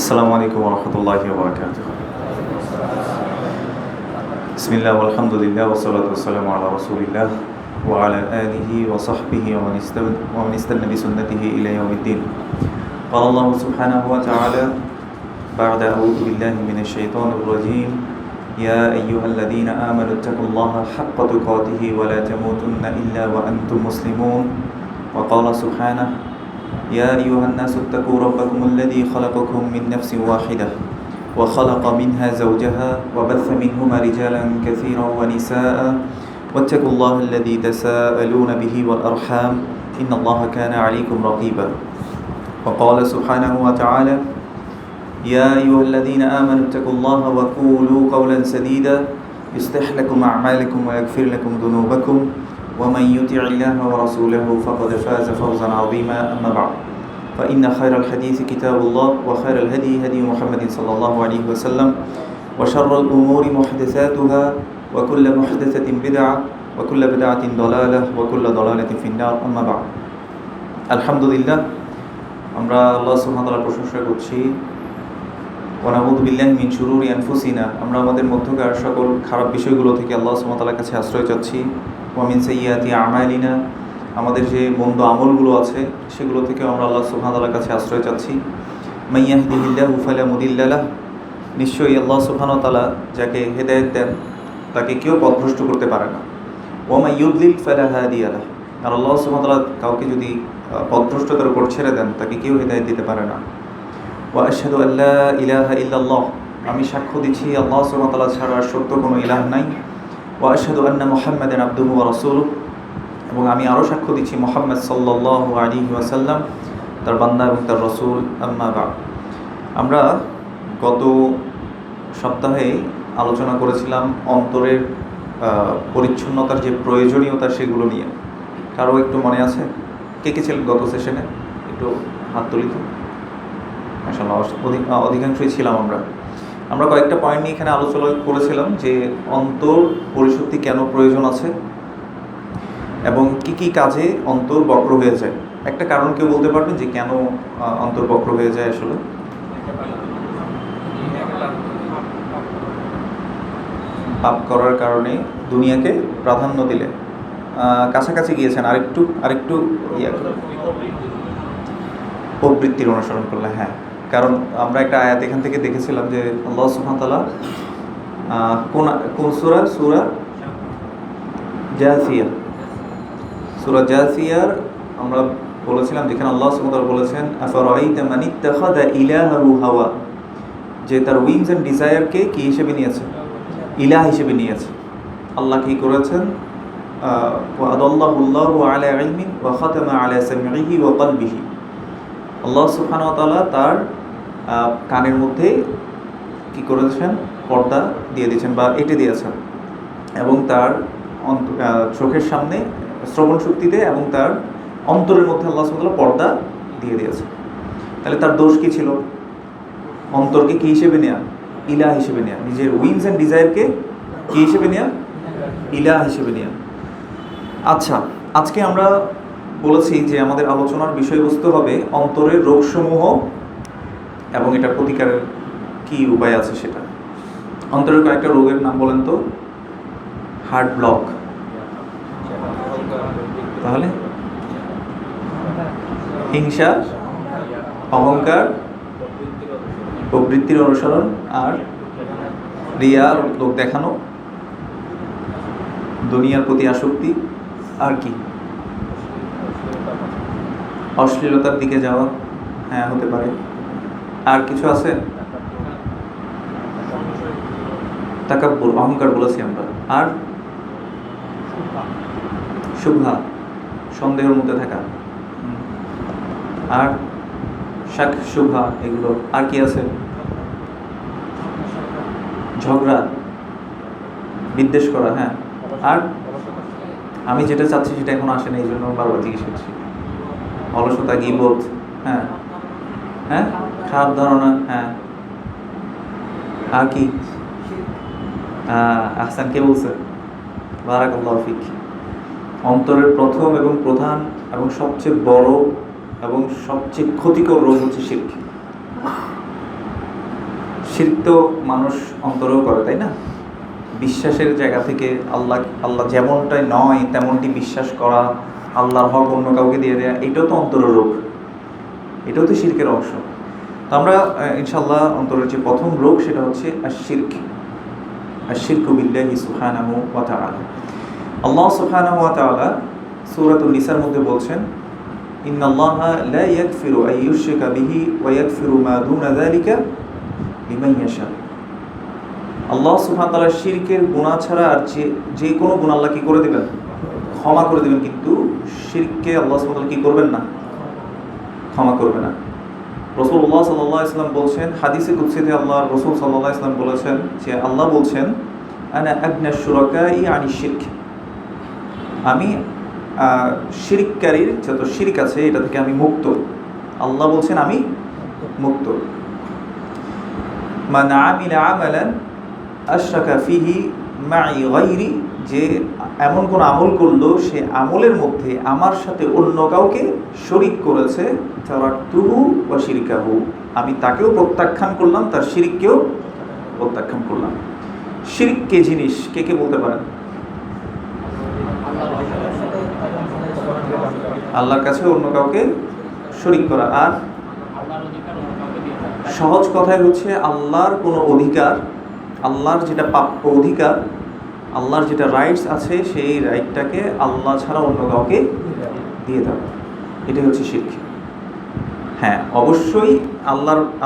আসসালামু আলাইকুম ওয়া রাহমাতুল্লাহি ওয়া বারাকাতুহু। বিসমিল্লাহ ওয়াল হামদুলিল্লাহ ওয়া সলাতু ওয়াসসালামু আলা রাসূলিল্লাহ ওয়া আলা আলিহি ওয়া সাহবিহি ওয়া মান ইস্তান্না বিসুন্নতিহি ইলা ইয়াউমিদ্দিন। قال الله سبحانه وتعالى بعد أعوذ بالله من الشيطان الرجيم يا أيها الذين آمنوا اتقوا الله حق تقاته ولا تموتن إلا وأنتم مسلمون. وقال سبحانه يا أيها الناس اتقوا ربكم الذي خلقكم من نفس واحدة وخلق منها زوجها وبث منهما رجالا كثيرا ونساء واتقوا الله الذي تساءلون به والأرحام إن الله كان عليكم رقيبا. وقال سبحانه وتعالى يا أيها الذين آمنوا اتقوا الله وقولوا قولا سديدا يصلح لكم أعمالكم ويغفر لكم ذنوبكم ومن يطع الله ورسوله فقد فاز فوزا عظيما. أما بعد فإن خير الحديث كتاب الله وخير الهدي هدي محمد صلى الله عليه وسلم وشر الأمور محدثاتها وكل محدثة بدعة وكل بدعة ضلالة وكل ضلالة في النار. أما بعد الحمد لله আমরা আল্লাহ সুবহানাহু ওয়া তাআলার প্রশংসা করছি। ওয়া নাউযু বিল্লাহি মিন শুরুরি আনফুসিনা, আমরা আমাদের মধ্যকার সকল খারাপ বিষয়গুলো থেকে আল্লাহ সুবহানাহু ওয়া তাআলার কাছে আশ্রয় চাচ্ছি। ওয়া মিন সাইয়্যাতি আমালিনা, আমাদের যে মন্দ আমলগুলো আছে সেগুলো থেকে আমরা আল্লাহ সুবহানাহু ওয়া তাআলার কাছে আশ্রয় চাচ্ছি। মান ইয়াহদিহিল্লাহু ফালা মুদিল্লা লাহ, নিশ্চয়ই আল্লাহ সুবহানাহু ওয়া তাআলা যাকে হেদায়েত দেন তাকে কেউ পথভ্রষ্ট করতে পারে না। ওয়া মান ইউদ্লিল ফালা হাদিয়া লাহ, আর আল্লাহ সুবহানাহু ওয়া তাআলা কাউকে যদি পথভ্রষ্টতার উপর ছেড়ে দেন তাকে কেউ হেদায়েত দিতে পারে না। ওয়া আশহাদু আল্লা ইলাহা ইল্লাল্লাহ, আমি সাক্ষ্য দিচ্ছি আল্লাহ সুবহানাহু ওয়া তাআলা ছাড়া সত্য কোনো ইলাহ নাই। ওয়া আশহাদু আন্না মুহাম্মাদান আবদুহু ওয়া রাসূলুহু, এবং আমি আরও সাক্ষ্য দিচ্ছি মুহাম্মদ সাল্লাল্লাহু আলাইহি ওয়াসাল্লাম তার বান্দা এবং তার রাসূল। আম্মা বা'দ, আমরা গত সপ্তাহে আলোচনা করেছিলাম অন্তরের পরিচ্ছন্নতার যে প্রয়োজনীয়তা সেগুলো নিয়ে। কারো একটু মনে আছে? কে কে ছিলেন গত সেশনে? একটু হাত তুলিত। মাশাআল্লাহ, অধিকাংশই ছিলাম আমরা কয়েকটা পয়েন্ট নিয়ে এখানে আলোচনা করেছিলাম যে অন্তর পরিশুদ্ধি কেন প্রয়োজন আছে এবং কি কি কাজে অন্তর বক্র হয়ে যায়। একটা কারণ কেউ বলতে পারবেন যে কেন অন্তর বক্র হয়ে যায়? আসলে পাপ করার কারণে, দুনিয়াকে প্রাধান্য দিলে, কাছাকাছি গিয়েছেন, আরেকটু প্রবৃত্তির অনুসরণ করলে। হ্যাঁ, কারণ আমরা একটা আয়াত এখান থেকে দেখেছিলাম যে আল্লাহ সুবহানাহু ওয়া তাআলা কোন সূরা জাসিয়ার আমরা বলেছিলাম যেখানে আল্লাহ সুবহানাহু ওয়া তাআলা বলেছেন আফারাইতা মান ইত্তাখাযা ইলাহাহু হাওয়া, যে তার উইংস এন্ড ডিজায়ারকে কি হিসেবে নিয়েছে? ইলাহ হিসেবে নিয়েছে। আল্লাহ কি করেছেন? ওয়া আদাল্লাহুল্লাহু আলা ইলমিন ওয়া খাতামা আলা সামঈহি ওয়া কলবিহি, আল্লাহ সুবহানাহু ওয়া তাআলা তার কানের মধ্যে কি করেছেন? পর্দা দিয়ে দিয়েছেন বা এঁটে দিয়েছেন, এবং তার চোখের সামনে শ্রবণ শক্তিতে এবং তার অন্তরের মধ্যে আল্লাহ সুবহানাহু ওয়া তাআলা পর্দা দিয়ে দিয়েছেন। তাহলে তার দোষ কি ছিল? অন্তরকে কি হিসেবে নেয়া? ইলাহ হিসেবে নেয়া। নিজের উইংস অ্যান্ড ডিজায়ারকে কি হিসেবে নেয়া? ইলাহ হিসেবে নেয়া। আচ্ছা, আজকে আমরা বলেছি যে আমাদের আলোচনার বিষয়বস্তু হবে অন্তরের রোগসমূহ এবং এটার প্রতিকারের কি উপায় আছে সেটা। অন্তরের কয়েকটা রোগের নাম বলেন তো। হার্ট ব্লক, তাহলে হিংসা, অহংকার, প্রবৃত্তির অনুসরণ, আর রিয়া, লোক দেখানো, দুনিয়ার প্রতি আসক্তি, আর কি? অশ্লীলতার দিকে যাওয়া। হ্যাঁ, হতে পারে। আর কিছু আছে? তাকাব্বুর, অহংকার বলেছি আমরা। আর শুভহা, সন্দেহের মধ্যে থাকা। আর শাক, শুভহা, এগুলো। আর কি আছে? ঝগড়া, বিদ্বেষ করা। হ্যাঁ, আর আমি যেটা চাচ্ছি সেটা এখন আসে না, এই জন্য বারবার জিজ্ঞেস করছি। অলসতা, গীবত। হ্যাঁ হ্যাঁ, খারাপ ধারণা। হ্যাঁ, আর কি? আহসান, কে বলছে? বারাকাল্লাহু ফিক। অন্তরের প্রথম এবং প্রধান এবং সবচেয়ে বড় এবং সবচেয়ে ক্ষতিকর রোগ হচ্ছে শিরক। শিরক তো মানুষ অন্তরেও করে, তাই না? বিশ্বাসের জায়গা থেকে আল্লাহ আল্লাহ যেমনটাই নয় তেমনটি বিশ্বাস করা, আল্লাহর হক অন্য কাউকে দিয়ে দেওয়া, এটাও তো অন্তরের রোগ, এটাও তো শিরকের অংশ। তো আমরা ইনশাআল্লাহ অন্তরের যে প্রথম রোগ সেটা হচ্ছে আশ-শিরকু বিল্লাহি সুবহানাহু ওয়া তাআলা। আল্লাহ সুবহানাহু ওয়া তাআলা সূরাতুন নিসার মধ্যে বলছেন, ইন্নাল্লাহা লা ইয়াগফিরু আন ইউশরিকা বিহি ওয়া ইয়াগফিরু মা দুনা যালিকা লিমান ইয়াশা। আল্লাহ সুবহানাহু ওয়া তাআলা শিরকের গুনাহ ছাড়া আর যে কোনো গুনাহ আল্লাহ কি করে দিবেন? ক্ষমা করে দিবেন, কিন্তু শিরককে আল্লাহ সুবহানাহু ওয়া তাআলা কি করবেন না? ক্ষমা করবে না। রাসূলুল্লাহ সাল্লাল্লাহু আলাইহি ওয়াসাল্লাম বলছেন, হাদিসে কুদসিতে আল্লাহ রাসূল সাল্লাল্লাহু আলাইহি ওয়াসাল্লাম বলেছেন যে আল্লাহ বলছেন, আনা আগনা শুরাকাই আনিশ শিরক, আমি শিরককারীর যত শিরক আছে এটা থেকে আমি মুক্ত। আল্লাহ বলছেন আমি মুক্ত। মান আমিলা আমালান আশরাকা ফিহি মাই গায়রি, যে এমন কোন আমল করলো সে আমলের মধ্যে আমার সাথে অন্য কাউকে শরীক করেছে, তারাকতুহু ওয়া শিরকাহু, আমি তাকেও প্রত্যাখ্যান করলাম, তার শিরককেও প্রত্যাখ্যান করলাম। শিরক কে জিনিস, কে কে বলতে পারেন? আল্লাহর কাছে অন্য কাউকে শরীক করা। আর সহজ কথায় হচ্ছে আল্লাহর কোনো অধিকার, আল্লাহর যেটা প্রাপ্য অধিকার, আল্লাহর যেটা রাইটস আছে সেই রাইটটাকে আল্লাহ ছাড়া অন্য কাউকে দিয়ে দেওয়া, এটাই হচ্ছে শিরক। হ্যাঁ, অবশ্যই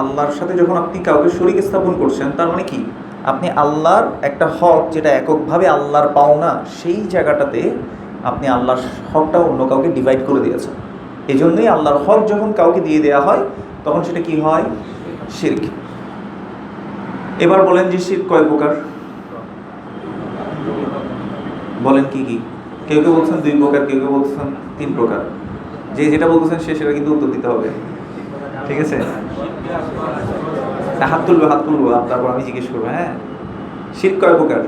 আল্লাহর সাথে যখন আপনি কাউকে শরীক স্থাপন করছেন, তার মানে কি আপনি আল্লাহর একটা হক যেটা এককভাবে আল্লাহর পাওনা, সেই জায়গাটাতে আপনি আল্লাহর হকটা অন্য কাউকে ডিভাইড করে দিয়েছেন। এই জন্যই আল্লাহর হক যখন কাউকে দিয়ে দেওয়া হয় তখন সেটা কি হয়? শিরক। এবার বলেন যে শিরক কয় প্রকার? বলেন কি কি? কেউ কেউ বলছেন 2 প্রকার, কেউ কেউ বলছেন 3 প্রকার। যেটা বলতেছেন সেটা কিন্তু উত্তর দিতে হবে, ঠিক আছে? হাত তুলবো তারপর আমি জিজ্ঞেস করবো। হ্যাঁ, শিরক কয় প্রকার?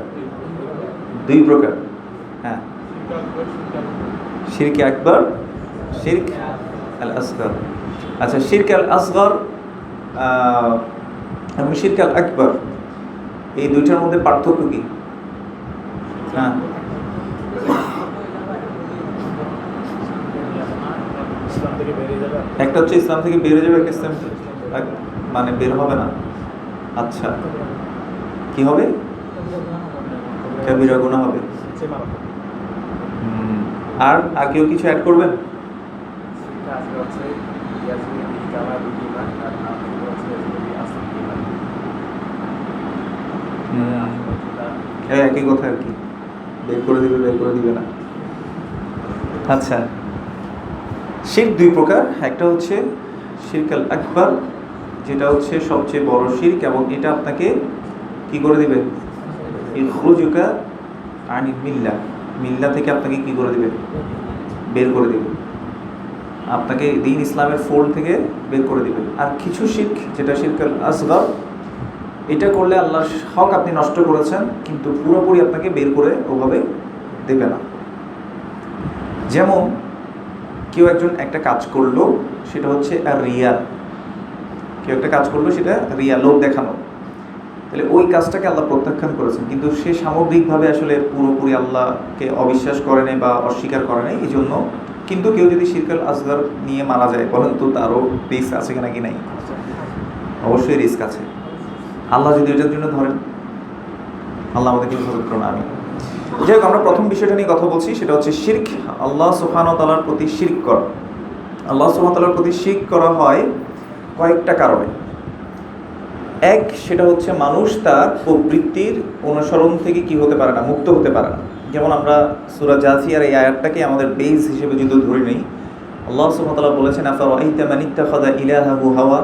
2 প্রকার। হ্যাঁ, শিরক আকবার, শিরক আল আসগর। আচ্ছা, শিরক আল আসগর এবং শিরক আল আকবার, এই দুইটার মধ্যে পার্থক্য কি? হ্যাঁ, একটা হচ্ছে ইসলাম থেকে বের হয়ে যাবে, একটা ইসলাম মানে বের হবে না। আচ্ছা, কি হবে? কাবিরা গুনাহ হবে। আর কেউ কিছু অ্যাড করবেন? একই কথা আর কি, বের করে দিবে না। আচ্ছা, শিরক 2 প্রকার। একটা হচ্ছে শিরক আল আকবার, যেটা হচ্ছে সবচেয়ে বড় শিরক, এবং এটা আপনাকে কি করে দিবে? ইখরুজুকা আনিল মিল্লাহ, মিল্লাহ থেকে আপনাকে কি করে দিবে? বের করে দিবে, আপনাকে দ্বীন ইসলামের ফোল্ড থেকে বের করে দিবে। আর কিছু শিরক যেটা শিরক আল আসগর, এটা করলে আল্লাহর হক আপনি নষ্ট করেছেন, কিন্তু পুরোপুরি আপনাকে বের করে ওভাবে দেবে না। যেমন কেউ একজন একটা কাজ করলো, সেটা হচ্ছে আর রিয়া। কেউ একটা কাজ করলো, সেটা রিয়া, লোক দেখানো, তাহলে ওই কাজটাকে আল্লাহ প্রত্যাখ্যান করেছেন, কিন্তু সে সামগ্রিকভাবে আসলে পুরোপুরি আল্লাহকে অবিশ্বাস করে নাই বা অস্বীকার করে নাই, এই জন্য। কিন্তু কেউ যদি শিরক আল আসগর নিয়ে মারা যায়, বলেন তো তারও রিস্ক আছে কিনা কি নাই? অবশ্যই রিস্ক আছে। আল্লাহ যদি এটার জন্য ধরেন, আল্লাহ আমাদেরকে হেফাজত করুন, আমি। যাই হোক, আমরা প্রথম বিষয়টা নিয়ে কথা বলছি, সেটা হচ্ছে শিরক, আল্লাহ সুবহানাহু ওয়া তাআলার প্রতি শিরক করা। আল্লাহ সুবহানাহু ওয়া তাআলার প্রতি শিরক করা হয় কয়েকটা কারণে। এক, সেটা হচ্ছে মানুষ তার প্রবৃত্তির অনুসরণ থেকে কি হতে পারে না, মুক্ত হতে পারে না। যেমন আমরা সূরা জাসিয়ার এই আয়াতটাকে আমাদের বেস হিসেবে যদি ধরে নিই, আল্লাহ সুবহানাহু ওয়া তাআলা বলেছেন, আফারাআইতা মান ইত্তাখাযা ইলাহাহু হাওয়া,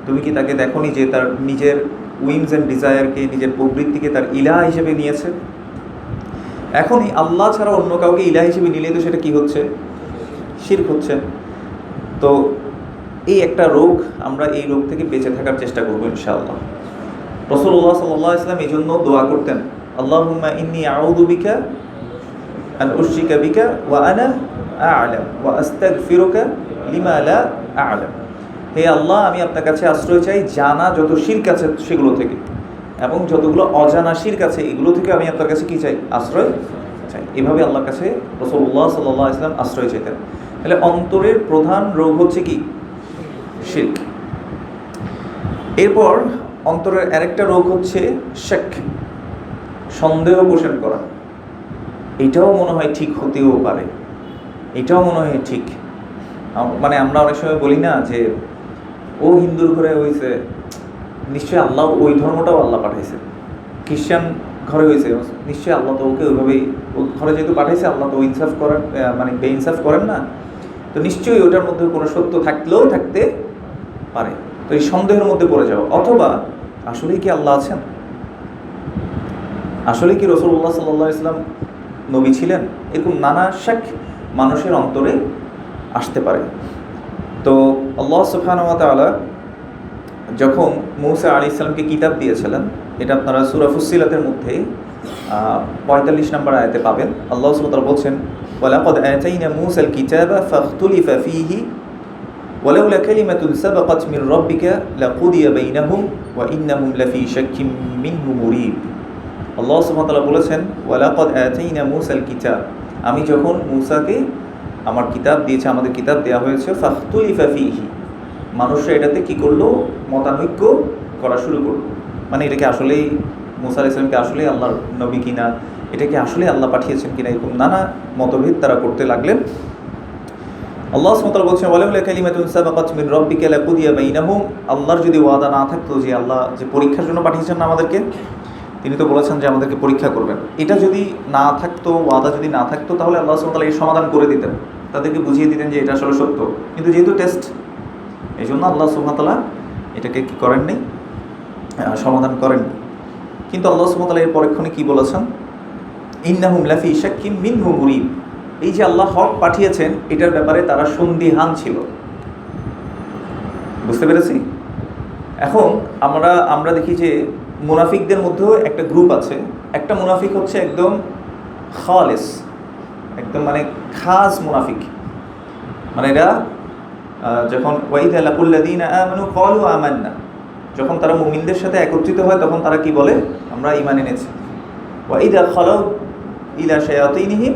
তুমি কি তাকে দেখোনি যে তার নিজের উইমস অ্যান্ড ডিজায়ারকে, নিজের প্রবৃত্তিকে তার ইলাহ হিসেবে নিয়েছে। এখনই আল্লাহ ছাড়া অন্য কাউকে ইলাহ হিসেবে নিলে তো সেটা কি হচ্ছে? শিরক হচ্ছে। তো এই একটা রোগ, আমরা এই রোগ থেকে বেঁচে থাকার চেষ্টা করবো ইনশাআল্লাহ। রাসূলুল্লাহ সাল্লাল্লাহু আলাইহি ওয়াসাল্লাম এই জন্য দোয়া করতেন, আল্লাহুম্মা ইন্নী আউযু বিকা আন উশরিকা বিকা ওয়া আনা আ'লাম ওয়া আস্তাগফিরুকা লিমা লা আ'লাম। হে আল্লাহ, আমি আপনার কাছে আশ্রয় চাই জানা যত শিরক আছে সেগুলো থেকে, এবং যতগুলো অজানা শিরক আছে এগুলো থেকে আমি আপনার কাছে কি চাই? আশ্রয় চাই। এভাবে আল্লাহর কাছে রাসূলুল্লাহ সাল্লাল্লাহু আলাইহি ওয়াসাল্লাম আশ্রয় চাইতেন। তাহলে অন্তরের প্রধান রোগ হচ্ছে কি? শিরক। এরপর অন্তরের আরেকটা রোগ হচ্ছে শাক, সন্দেহ পোষণ করা। এটাও মনে হয় ঠিক হতেও পারে, এটাও মনে হয় ঠিক। মানে আমরা অনেক সময় বলি না যে ও হিন্দুর ঘরে হয়েছে, নিশ্চয়ই আল্লাহ ওই ধর্মটাও আল্লাহ পাঠাইছে। খ্রিস্টান ঘরে হয়েছে, নিশ্চয়ই আল্লাহ তো ওকে ওইভাবেই ঘরে যেহেতু পাঠাইছে, আল্লাহ তো ইনসাফ করেন, মানে বেইনসাফ করেন না, তো নিশ্চয়ই ওটার মধ্যে কোনো সত্য থাকলেও থাকতে পারে। তো এই সন্দেহের মধ্যে পড়ে যাও। অথবা আসলেই কি আল্লাহ আছেন? আসলে কি রাসূলুল্লাহ সাল্লাল্লাহু আলাইহি ওয়াসাল্লাম নবী ছিলেন? এরকম নানা শাক মানুষের অন্তরে আসতে পারে। তো আল্লাহ সুবহানাহু ওয়া তাআলা যখন মূসা আলাইহিস সালামকে কিতাব দিয়েছিলেন, এটা আপনারা সূরা ফুসসিলাতের মধ্যে ৪৫ নম্বর আয়াতে পাবেন। আল্লাহ সুবহানাহু ওয়া তাআলা বলছেন, ওয়ালাকাদ আতাইনা মূসাল কিতাবা ফাখতুলিফা ফীহি ওয়ালাউলা কালিমাতুন সাবাকাত মির রাব্বিকা লাকুদিয়া বাইনাহুম ওয়া ইন্নাহুম লাফী শাক্কিম মিনহু মুরিব। আল্লাহ সুবহানাহু ওয়া তাআলা বলেছেন, ওয়ালাকাদ আতাইনা মূসাল কিতাব, আমি যখন মূসাকে আমার কিতাব দিয়েছে, আমাদের কিতাব দেওয়া হয়েছে, ফাখতুলিফা ফীহি, মানুষরা এটাতে কি করলো? মতানৈক্য করা শুরু করলো। মানে এটাকে আসলেই মূসা আলাইহিস সালামকে আসলেই আল্লাহর নবী কিনা, এটাকে আসলে আল্লাহ পাঠিয়েছেন কিনা, এরকম নানা মতভেদ তারা করতে লাগলেন। আল্লাহ সুবহানাহু ওয়া তাআলা বলছেন, ওয়ালাউলা কালিমাতুন সাবাকাত মির রাব্বিকা লাকুদিয়া বাইনাহুম, আল্লাহর যদি ওয়াদা না থাকতো যে আল্লাহ যে পরীক্ষার জন্য পাঠিয়েছেন না আমাদেরকে, তিনি তো বলেছেন যে আমাদেরকে পরীক্ষা করবেন, এটা যদি না থাকতো, ওয়াদা যদি না থাকতো, তাহলে আল্লাহ সুবহানাহু ওয়া তাআলা এই সমাধান করে দিতেন, তাদেরকে বুঝিয়ে দিতেন যে এটা আসলে সত্য। কিন্তু যেহেতু টেস্ট, এই জন্য আল্লাহ সুবহানাহু ওয়া তাআলা এটাকে কি করেননি? সমাধান করেননি। কিন্তু আল্লাহ সুবহানাহু ওয়া তাআলা এর পরক্ষণে কি বলেছেন? ইন্নাহুম লাফী শাক্কিম মিনহু মুরিব, এই যে আল্লাহ হক পাঠিয়েছেন এটার ব্যাপারে তারা সন্দিহান ছিল। বুঝতে পেরেছি? এখন আমরা দেখি যে মুনাফিকদের মধ্যেও একটা গ্রুপ আছে। একটা মুনাফিক হচ্ছে একদম খালেস, একদম মানে খাস মুনাফিক। মানে এরা যখন ওয়াইদা লাকুল্লাযীনা আমানু ক্বালু আমান্না, যখন তারা মুমিনদের সাথে একত্রিত হয় তখন তারা কি বলে? আমরা ঈমান এনেছি। ওয়াইদা খালাউ ইলা শায়াতিনিহিম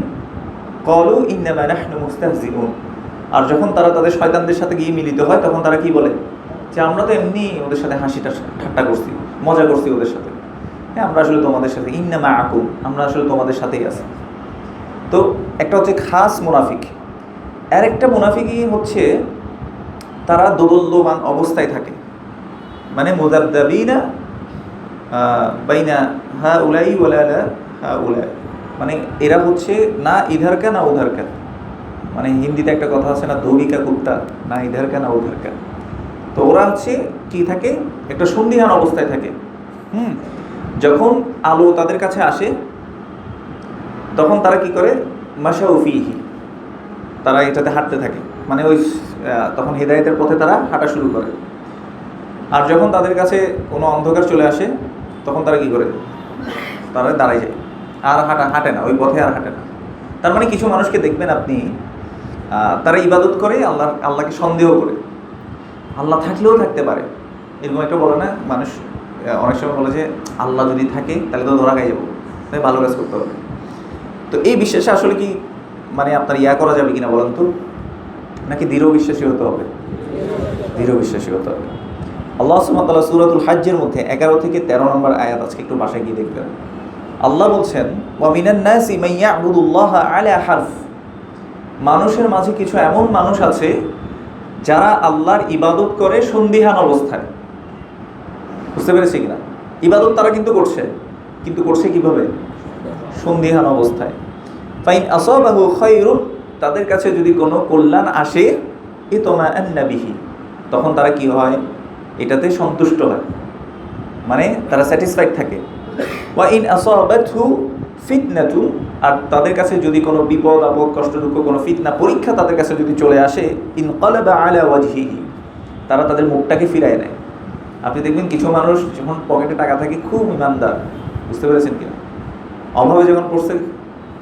ক্বালু ইন্নামা নাহনু মুস্তাহজিউন, আর যখন তারা তাদের শয়তানদের সাথে গিয়ে মিলিত হয় তখন তারা কি বলে? যে আমরা তো এমনি ওদের সাথে হাসিটা ঠাট্টা করছি, মজা করছি ওদের সাথে, হ্যাঁ আমরা আসলে তোমাদের সাথে, ইন্নামা আকুম, আমরা আসলে তোমাদের সাথেই আছি। তো একটা হচ্ছে খাস মুনাফিক। আর একটা মুনাফিকই হচ্ছে তারা দোদুল্যমান অবস্থায় থাকে, মানে মুযাবযাবিনা বাইনা হাউলাই ওয়ালা হাউলাই, মানে এরা হচ্ছে না ইধার কা না উধার কা। মানে হিন্দিতে একটা কথা আছে না, ধোবি কা কুত্তা, না ইধার কা না উধার কা। তো ওরা হচ্ছে কি থাকে? একটা সন্দিহান অবস্থায় থাকে। যখন আলো তাদের কাছে আসে তখন তারা কি করে? মাশাউ ফীহি, তারা এটাতে হাঁটতে থাকে, মানে ওই তখন হেদায়েতের পথে তারা হাঁটা শুরু করে। আর যখন তাদের কাছে কোনো অন্ধকার চলে আসে তখন তারা কি করে? তারা দাঁড়ায় যায়, আর হাঁটে না, ওই পথে আর হাঁটে না। তার মানে কিছু মানুষকে দেখবেন আপনি, তারা ইবাদত করে, আল্লাহকে সন্দেহ করে, আল্লাহ থাকলেও থাকতে পারে, এরকম একটা বলে না মানুষ অনেক সময় বলে যে আল্লাহ যদি থাকে তাহলে তো ধরা খাই যাবো, তাই ভালো কাজ করতে হবে। তো এই বিশ্বাসে আসলে কি মানে আপনার করা যাবে কিনা বলেন তো? নাকি দৃঢ় বিশ্বাসী হতে হবে? দৃঢ় বিশ্বাসী হতে হবে। আল্লাহ সুবহানাহু ওয়া তাআলা সূরাতুল হাজ্জের মধ্যে 11 থেকে 13 নম্বর আয়াত, আজকে একটু বাসায় গিয়ে দেখবেন। আল্লাহ বলছেন, ওয়া মিনান নাসি মান ইয়া'বুদুল্লাহা আলা হারফ, মানুষের মাঝে কিছু এমন মানুষ আছে যারা আল্লাহর ইবাদত করে সন্দিহান অবস্থায়। বুঝতে পেরেছি কিনা? ইবাদত তারা কিন্তু করছে কিভাবে? সন্দিহান অবস্থায়। ফাইন আসাবাহু খায়রুন, তাদের কাছে যদি কোনো কল্যাণ আসে, ইতমাআন্না বিহি, তখন তারা কি হয়? এটাতে সন্তুষ্ট হয়, মানে তারা স্যাটিসফাইড থাকে। ওয়া ইন আসাবাতহু ফিতনাতুন, আর তাদের কাছে যদি কোনো বিপদ আপদ কষ্ট দুঃখ কোনো ফিতনা পরীক্ষা তাদের কাছে যদি চলে আসে, ইনকালাবা আলা ওয়াজহিহি, তারা তাদের মুখটাকে ফিরায় নেয়। আপনি দেখবেন কিছু মানুষ যখন পকেটে টাকা থাকে খুব ইমানদার, বুঝতে পেরেছেন কিনা? অভাবে যখন পড়ছে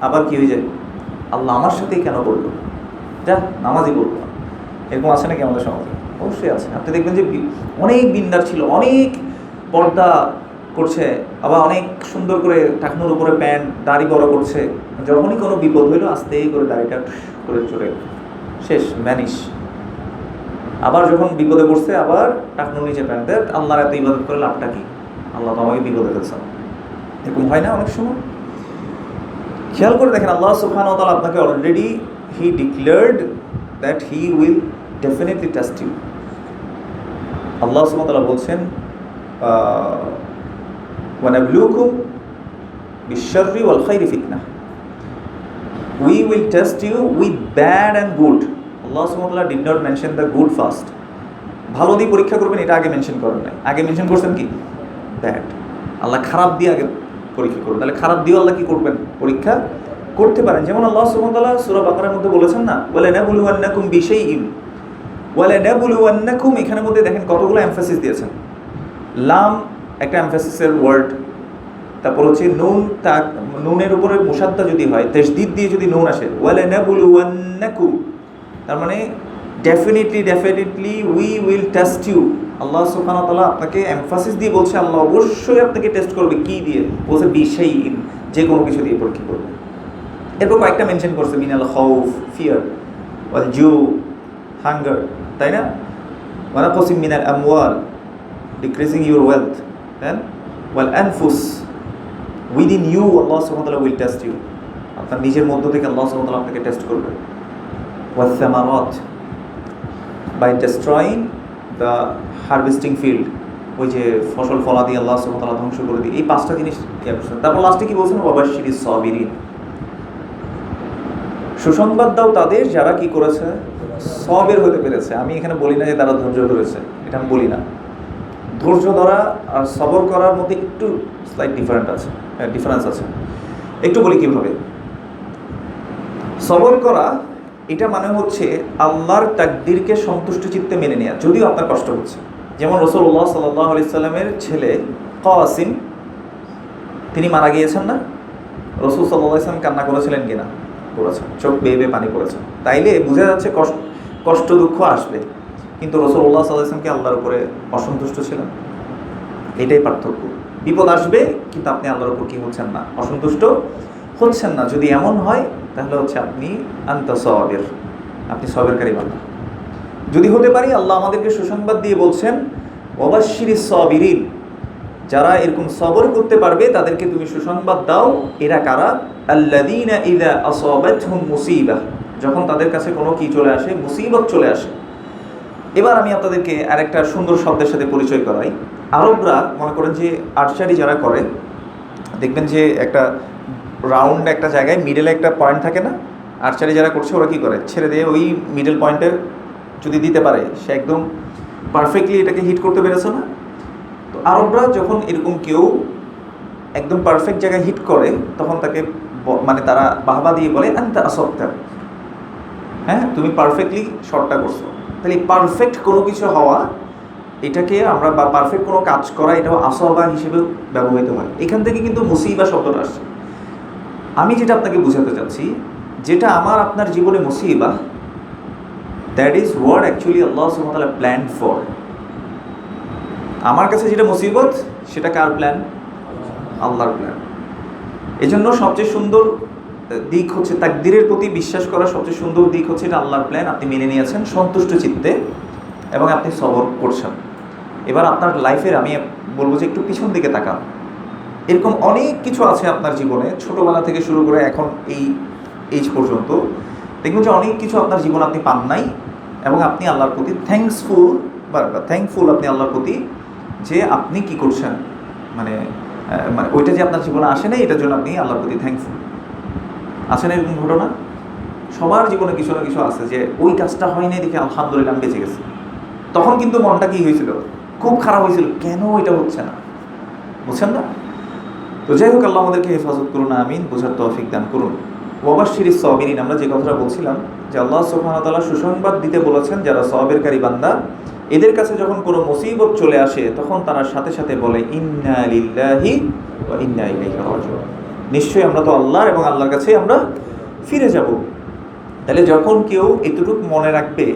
আবার কি হয়ে যায়? আল্লাহ আমার সাথেই কেন বললো, যা নামাজই বলবো না। এরকম আছে নাকি আমাদের সমাজে? অবশ্যই আছে। আপনি দেখবেন যে অনেক বিন্দার ছিল, অনেক পর্দা করছে, আবার অনেক সুন্দর করে টাকনুর উপরে প্যান্ট, দাড়ি বড় করছে, যখনই কোনো বিপদ হইলো আস্তেই করে দাড়িটা করে চলে শেষ, ম্যানিশ। আবার যখন বিপদে পড়ছে আবার টাকনুর নিচে প্যান্ট দেয়, আল্লাহর এত ইবাদত করে লাভটা কি? আল্লাহ তো আমাকে বিপদে ফেলছে। এরকম হয় না অনেক সময়? খেয়াল করে দেখেন, আল্লাহ সুবহানাহু ওয়া তাআলা আপনাকে already he declared that he will definitely test you. আল্লাহ সুবহানাহু ওয়া তাআলা বলছেন, ওয়ানাবলুকুম বিশ-শাররি ওয়াল খাইরি ফিতনাহ, we will test you with bad and good. Allah subhanahu wa ta'ala did not mention the good first. ভালো দিয়ে পরীক্ষা করবেন এটা আগে মেনশন করেন নাই, আগে মেনশন করছেন কি? ব্যাড। আল্লাহ খারাপ দিয়ে আগে পরীক্ষা করবেন, তাহলে খারাপ দিয়ে আল্লাহ কি করবেন? পরীক্ষা করতে পারেন। যেমন আল্লাহ সুবহানাহু ওয়া তাআলা সূরা বাকারার মধ্যে বলেছেন না, ওয়ালা নাবলুওয়ান্নাকুম বিশাইইন, ওয়ালা নাবলুওয়ান্নাকুম, এখানের মধ্যে দেখেন কতগুলো এমফাসিস দিয়েছেন। লাম একটা এমফাসিসের ওয়ার্ড, তারপর হচ্ছে নুন, নুনের উপরে মুসাদ্দা যদি হয়, তাসদীদ দিয়ে যদি নুন আসে, ওয়ালা নাবলুওয়ান্নাকুম, তার মানে definitely we will test you. আল্লাহ সুবহানাহু ওয়া তাআলা আপনাকে এমফাসিস দিয়ে বলছে আল্লাহ অবশ্যই আপনাকে টেস্ট করবে। কি দিয়ে বলছে? বিশাইইন, যে কোনো কিছু দিয়ে পরীক্ষা করবে। এরপর কয়েকটা মেনশন করছে, মিনাল খাউফ, ফিয়ার, ওয়াল জু, হাঙ্গার, তাই না? ওয়া নাকসিম মিনাল আমওয়াল, ডিক্রিজিং ইউর ওয়েলথ, দেন ওয়াল আনফুস, উইদিন ইউ আল্লাহ সুবহানাহু ওয়া তাআলা উইল টেস্ট ইউ। আপনার নিজের মধ্য থেকে আল্লাহ সুবহানাহু ওয়া তাআলা আপনাকে টেস্ট করবে। ওয়াস সামারাত, by destroying the harvesting field, ওই যে ফসল ফলা দিয়ে আল্লাহ সুবহানাহু ওয়া তাআলা ধ্বংস করে দিয়ে, এই পাঁচটা জিনিস ইয়া করছেন। তারপর লাস্টে কি বলছেন? ওয়াবাশশিরিস সাবিরিন, সুসংবাদ দাও তাদের যারা কি করেছে? সবের হতে পেরেছে। আমি এখানে বলি না যে তারা ধৈর্য ধরেছে, এটা আমি বলি না। ধৈর্য ধরা আর সবর করার মধ্যে একটু স্লাইট ডিফারেন্স আছে। একটু বলি কীভাবে। সবর করা এটা মানে হচ্ছে আল্লাহর তাকদীরকে সন্তুষ্ট চিত্তে মেনে নেওয়া, যদিও আপনার কষ্ট হচ্ছে। যেমন রাসূলুল্লাহ সাল্লাল্লাহু আলাইহি সাল্লামের ছেলে কাসিম, তিনি মারা গিয়েছেন না? রাসূল সাল্লাল্লাহু আলাইহি সাল্লাম কান্না করেছিলেন কিনা? করেছেন, চোখ বেয়ে বেয়ে পানি পড়েছেন। তাইলে বোঝা যাচ্ছে কষ্ট দুঃখ আসবে, কিন্তু রাসূলুল্লাহ সাল্লাল্লাহু আলাইহি সাল্লাম কি আল্লাহর উপরে অসন্তুষ্ট ছিলেন? এটাই পার্থক্য। বিপদ আসবে কিন্তু আপনি আল্লাহর উপর কি হচ্ছেন না? অসন্তুষ্ট হচ্ছেন না। যদি এমন হয় তাহলে হচ্ছে আপনি আনতা সাবির, আপনি সবেরকারী বান্দা। যদি হতে পারি, আল্লাহ আমাদেরকে সুসংবাদ দিয়ে বলছেন ওয়াবাশশিরিস সাবিরিন, যারা এরকম সবর করতে পারবে তাদেরকে তুমি সুসংবাদ দাও। এরা কারা? আল্লাযীনা ইযা আসাবাতহুম মুসিবাহ, যখন তাদের কাছে কোনো কি চলে আসে? মুসিবত চলে আসে। এবার আমি আপনাদেরকে আরেকটা সুন্দর শব্দের সাথে পরিচয় করাই। আরবরা মনে করেন যে আর্চারি যারা করে, দেখবেন যে একটা রাউন্ড একটা জায়গায় মিডলে একটা পয়েন্ট থাকে না? আর্চারি যারা করছে ওরা কী করে? ছেড়ে দিয়ে ওই মিডল পয়েন্টে যদি দিতে পারে, সে একদম পারফেক্টলি এটাকে হিট করতে পেরেছে না? তো আরবরা যখন এরকম কেউ একদম পারফেক্ট জায়গায় হিট করে, তখন তাকে মানে তারা বাহবা দিয়ে বলে আনতা আসাবতা, হ্যাঁ তুমি পারফেক্টলি শটটা করছো। তাহলে পারফেক্ট কোনো কিছু হওয়া, এটাকে আমরা বা পারফেক্ট কোনো কাজ করা, এটাও আসাবা হিসেবে ব্যবহৃত হয়। এখান থেকে কিন্তু মুসিবা শব্দটা আসছে। আমি যেটা আপনাকে বোঝাতে চাচ্ছি, যেটা আমার আপনার জীবনে মুসিবা, দ্যাট ইজ হোয়াট অ্যাকচুয়ালি আল্লাহ সুবহানাহু ওয়া তাআলা প্ল্যান্ড ফর। আমার কাছে যেটা মুসিবত, সেটা কার প্ল্যান? আল্লাহর প্ল্যান। এই জন্য সবচেয়ে সুন্দর দিক হচ্ছে তাকদীরের প্রতি বিশ্বাস করার সবচেয়ে সুন্দর দিক হচ্ছে এটা আল্লাহর প্ল্যান। আপনি মেনে নিয়েছেন সন্তুষ্ট চিত্তে এবং আপনি সবর করছেন। এবার আপনার লাইফের আমি বলবো যে একটু পিছন দিকে তাকান। এরকম অনেক কিছু আছে আপনার জীবনে, ছোটোবেলা থেকে শুরু করে এখন এই এইজ পর্যন্ত দেখবেন যে অনেক কিছু আপনার জীবন আপনি পান নাই, এবং আপনি আল্লাহর প্রতি থ্যাঙ্কফুল আপনি আল্লাহর প্রতি যে আপনি কি করছেন, মানে ওইটা যে আপনার জীবনে আসে না, এটার জন্য আপনি আল্লাহর প্রতি থ্যাঙ্কফুল। আছে না এরকম ঘটনা? সবার জীবনে কিছু না কিছু আছে যে ওই কাজটা হয়নি দেখে আলহামদুলিল্লাহ বেঁচে গেছে। তখন কিন্তু মনটা কি হয়েছিল? খুব খারাপ হয়েছিল, কেন এটা হচ্ছে না, বুঝছেন না? তো যাই হোক, আল্লাহ আমাদেরকে হেফাজত করুন, আমিন। বোঝার তৌফিক দান করুন। ওয়াবাশশিরিস সাবিরিন, আমরা যে কথাটা বলছিলাম যে আল্লাহ সুবহানাহু ওয়া তাআলা সুসংবাদ দিতে বলেছেন যারা সবেরকারী বান্দা, এদের কাছে যখন কোনো মুসিবত চলে আসে তখন তারা সাথে সাথে বলে ইন্না লিল্লাহি ওয়া ইন্না ইলাইহি রাজিউন, নিশ্চয়ই আমরা তো আল্লাহর এবং আল্লাহর কাছেই আমরা ফিরে যাব। তাহলে যখন কেউ এতটুকু মনে রাখবে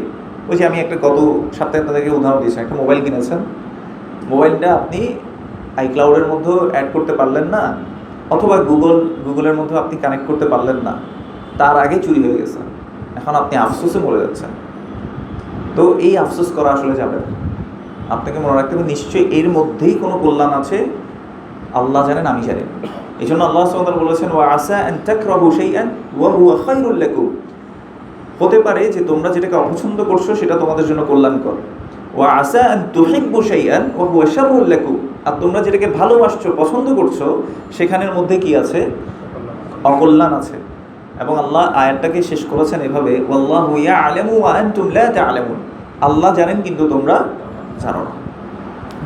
ওই যে আমি একটা গত সপ্তাহে তাদেরকে উদাহরণ দিয়েছি, একটা মোবাইল কিনেছেন, মোবাইলটা আপনি আইক্লাউডের মধ্যেও অ্যাড করতে পারলেন না, অথবা গুগলের মধ্যে আপনি কানেক্ট করতে পারলেন না, তার আগে চুরি হয়ে গেছে, এখন আপনি আফসোসে মরে যাচ্ছেন। তো এই আফসোস করা আসলে যাবে না, আপনাকে মনে রাখতে হবে নিশ্চয়ই এর মধ্যেই কোনো কল্যাণ আছে, আল্লাহ জানেন, আমি জানি। এই জন্য আল্লাহ সুবহানাহু ওয়া তাআলা বলেছেন, ওয়া আসা আন তাকরাহু শাইআন ওয়া হুয়া খায়রুল লাকুম, হতে পারে যে তোমরা যেটাকে অপছন্দ করছো সেটা তোমাদের জন্য কল্যাণকর। ওয়া আসা আন তুহিব্বু শাইআন ওয়া হুয়া শাররুল লাকুম, আর তোমরা যেটাকে ভালোবাসছো, পছন্দ করছো, সেখানের মধ্যে কি আছে? অকল্যাণ আছে। এবং আল্লাহ আয়াতটাকে শেষ করেছেন এভাবে, ওয়াল্লাহু ইয়া'লামু ওয়া আনতুম লা তা'লামুন, আল্লাহ জানেন কিন্তু তোমরা জানো না।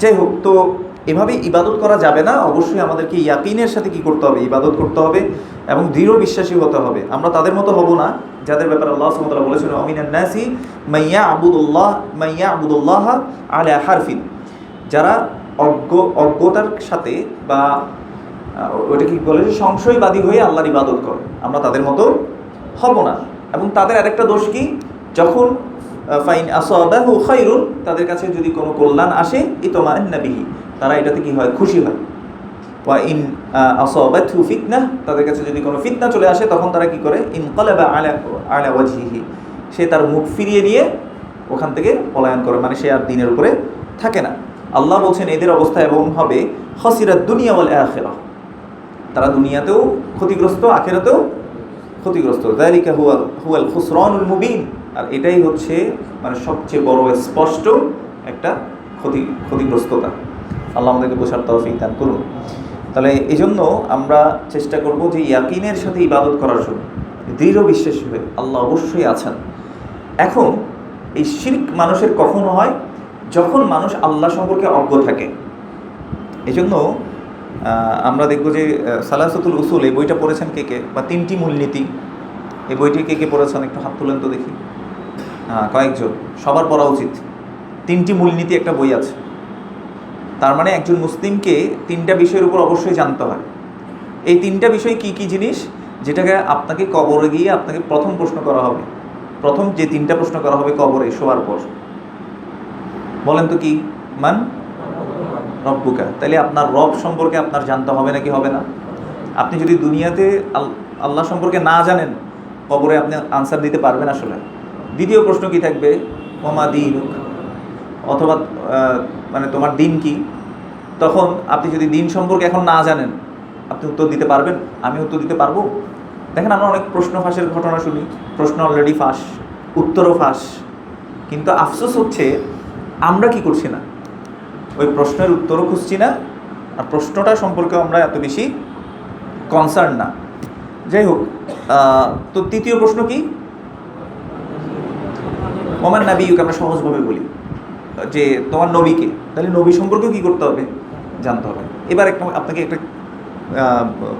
যাই হোক, তো এভাবে ইবাদত করা যাবে না, অবশ্যই আমাদেরকে ইয়াকিনের সাথে কি করতে হবে? ইবাদত করতে হবে এবং দৃঢ় বিশ্বাসী হতে হবে। আমরা তাদের মতো হব না যাদের ব্যাপারে আল্লাহ সুবহানাহু ওয়া তাআলা বলেছেন, আমিনান নাসি মাইয়া আবুদুল্লাহ আলা হারফিন, যারা অজ্ঞতার সাথে বা ওটা কি বলে, সংশয়বাদী হয়ে আল্লাহর ইবাদত করে, আমরা তাদের মতো হব না। এবং তাদের আরেকটা দোষ কি, যখন ফাইন আসাবাহু খায়রুন, তাদের কাছে যদি কোনো কল্যাণ আসে, ইতমাআন্না বিহি, তারা এটাতে কি হয়? খুশি হয়। ওয়া ইন আসাবাতহু ফিতনাহ, তাদের কাছে যদি কোনো ফিতনা চলে আসে, তখন তারা কি করে? ইনকালাবা আলা ওয়াজহিহি, সে তার মুখ ফিরিয়ে নিয়ে ওখান থেকে পলায়ন করে, মানে সে আর দ্বীনের উপরে থাকে না। আল্লাহ বলছেন এদের অবস্থা এবং হবে খাসিরাদ দুনিয়া ওয়াল আখিরাহ, তারা দুনিয়াতেও ক্ষতিগ্রস্ত, আখিরাতেও ক্ষতিগ্রস্ত। যালিকা হুয়াল খুসরানুল মুবিন, আর এটাই হচ্ছে মানে সবচেয়ে বড় স্পষ্ট একটা ক্ষতিগ্রস্ততা। আল্লাহ আমাদেরকে বোঝার তৌফিক দান করুন। তাহলে এই জন্য আমরা চেষ্টা করব যে ইয়াকিনের সাথে ইবাদত করার জন্য, দৃঢ় বিশ্বাসী হয়ে আল্লাহ অবশ্যই আছেন। এখন এই শিরক মানুষের কখন হয়? যখন মানুষ আল্লাহ সম্পর্কে অজ্ঞ থাকে। এই জন্য আমরা দেখব যে সালাসাতুল উসুল, এই বইটা পড়েছেন কে কে? বা তিনটি মূলনীতি, এই বইটি কে কে পড়েছেন? একটু হাত তুলেন তো দেখি। কয়েকজন, সবার পড়া উচিত। তিনটি মূলনীতি একটা বই আছে, তার মানে একজন মুসলিমকে তিনটা বিষয়ের উপর অবশ্যই জানতে হয়। এই তিনটা বিষয় কি কি জিনিস, যেটাকে আপনাকে কবরে গিয়ে আপনাকে প্রথম প্রশ্ন করা হবে, প্রথম যে তিনটা প্রশ্ন করা হবে কবরে শোয়ার পর, বলেন তো কি? মান রব্বুকা। তাইলে আপনার রব সম্পর্কে আপনার জানতে হবে নাকি হবে না? আপনি যদি দুনিয়াতে আল্লাহ সম্পর্কে না জানেন, কবরে আপনি আনসার দিতে পারবেন আসলে? দ্বিতীয় প্রশ্ন কি থাকবে? ওমা দীনুক, অথবা মানে তোমার দিন কি? তখন আপনি যদি দিন সম্পর্কে এখন না জানেন, আপনি উত্তর দিতে পারবেন? আমি উত্তর দিতে পারবো? দেখেন, আমরা অনেক প্রশ্ন ফাঁসের ঘটনা শুনি, প্রশ্ন অলরেডি ফাঁস, উত্তরও ফাঁস, কিন্তু আফসোস হচ্ছে আমরা কি করছি না, ওই প্রশ্নের উত্তরও খুঁজছি না, আর প্রশ্নটা সম্পর্কে আমরা এত বেশি কনসার্ন না। যাই হোক, তো তৃতীয় প্রশ্ন কি? ওমান নাবিয়ুকা, আমরা সহজভাবে বলি যে তোমার নবীকে। তাহলে নবী সম্পর্কে কী করতে হবে? জানতে হবে। এবার আপনাকে একটা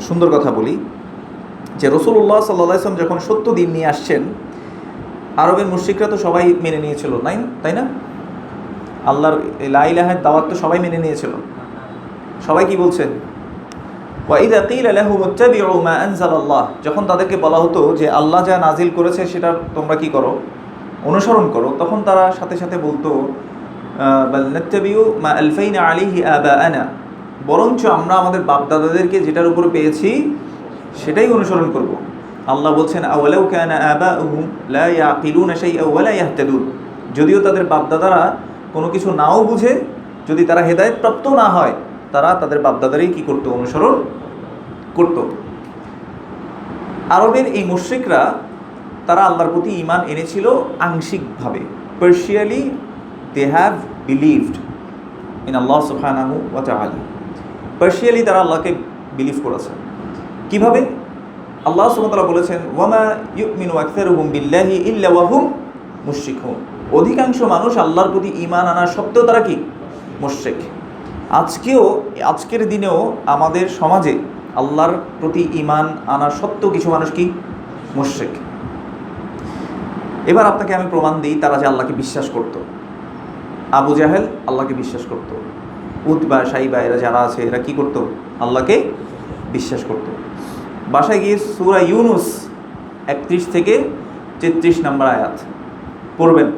সুন্দর কথা বলি, যে রাসূলুল্লাহ সাল্লাল্লাহু আলাইহি ওয়াসাল্লাম যখন সত্য দিন নিয়ে আসছেন, আরবের মুশরিকরা তো সবাই মেনে নিয়েছিল, তাই না? আল্লাহর লা ইলাহার দাওয়াত তো সবাই মেনে নিয়েছিল। সবাই কি বলছে? ওয়া ইযা কিলা লাহুম ইত্তাবিউ মা আনজালাল্লাহ, যখন তাদেরকে বলা হতো যে আল্লাহ যা নাজিল করেছে সেটা তোমরা কি করো? অনুসরণ করো, তখন তারা সাথে সাথে বলতো বাল নাত্তাবিউ মা আলফাইনা আলাইহি আবাআনা, বরঞ্চ আমরা আমাদের বাপদাদাদেরকে যেটার উপর পেয়েছি সেটাই অনুসরণ করব। আল্লাহ বলছেন আওয়ালাউ কানা আবাউহুম লা ইয়াকিলুনা শাইআ ওয়া লা ইয়াহতাদুন, যদিও তাদের বাপদাদারা কোনো কিছু নাও বুঝে, যদি তারা হেদায়েত প্রাপ্ত না হয়, তারা তাদের বাপদাদারই কী করতো? অনুসরণ করত। আরবের এই মুশরিকরা তারা আল্লাহর প্রতি ঈমান এনেছিল আংশিকভাবে, partially they have believed in আল্লাহ সুবহানাহু ওয়া তাআলা, পার্শিয়ালি তারা আল্লাহকে বিলিভ করেছে। কিভাবে? আল্লাহ সুবহানাহু ওয়া তাআলা বলেছেন ওয়ামা ইউমিনু আকসারুহুম বিল্লাহি ইল্লা ওয়া হুম মুশরিকুন, অধিকাংশ মানুষ আল্লাহর প্রতি ঈমান আনা সত্ত্বেও তারা কি? মুশরিক। আজকের দিনেও আমাদের সমাজে আল্লাহর প্রতি ঈমান আনা সত্ত্বেও কিছু মানুষ কি? মুশরিক। এবার আপনাকে আমি প্রমাণ দিই তারা যে আল্লাহকে বিশ্বাস করত। আবু জাহেল আল্লাহকে বিশ্বাস করত, উতবা সাইবা এরা যারা আছে এরা কি করত? আল্লাহকে বিশ্বাস করত। বাসায় গিয়ে সূরা ইউনুস 31 থেকে 33 নম্বর আয়াত পড়বেন।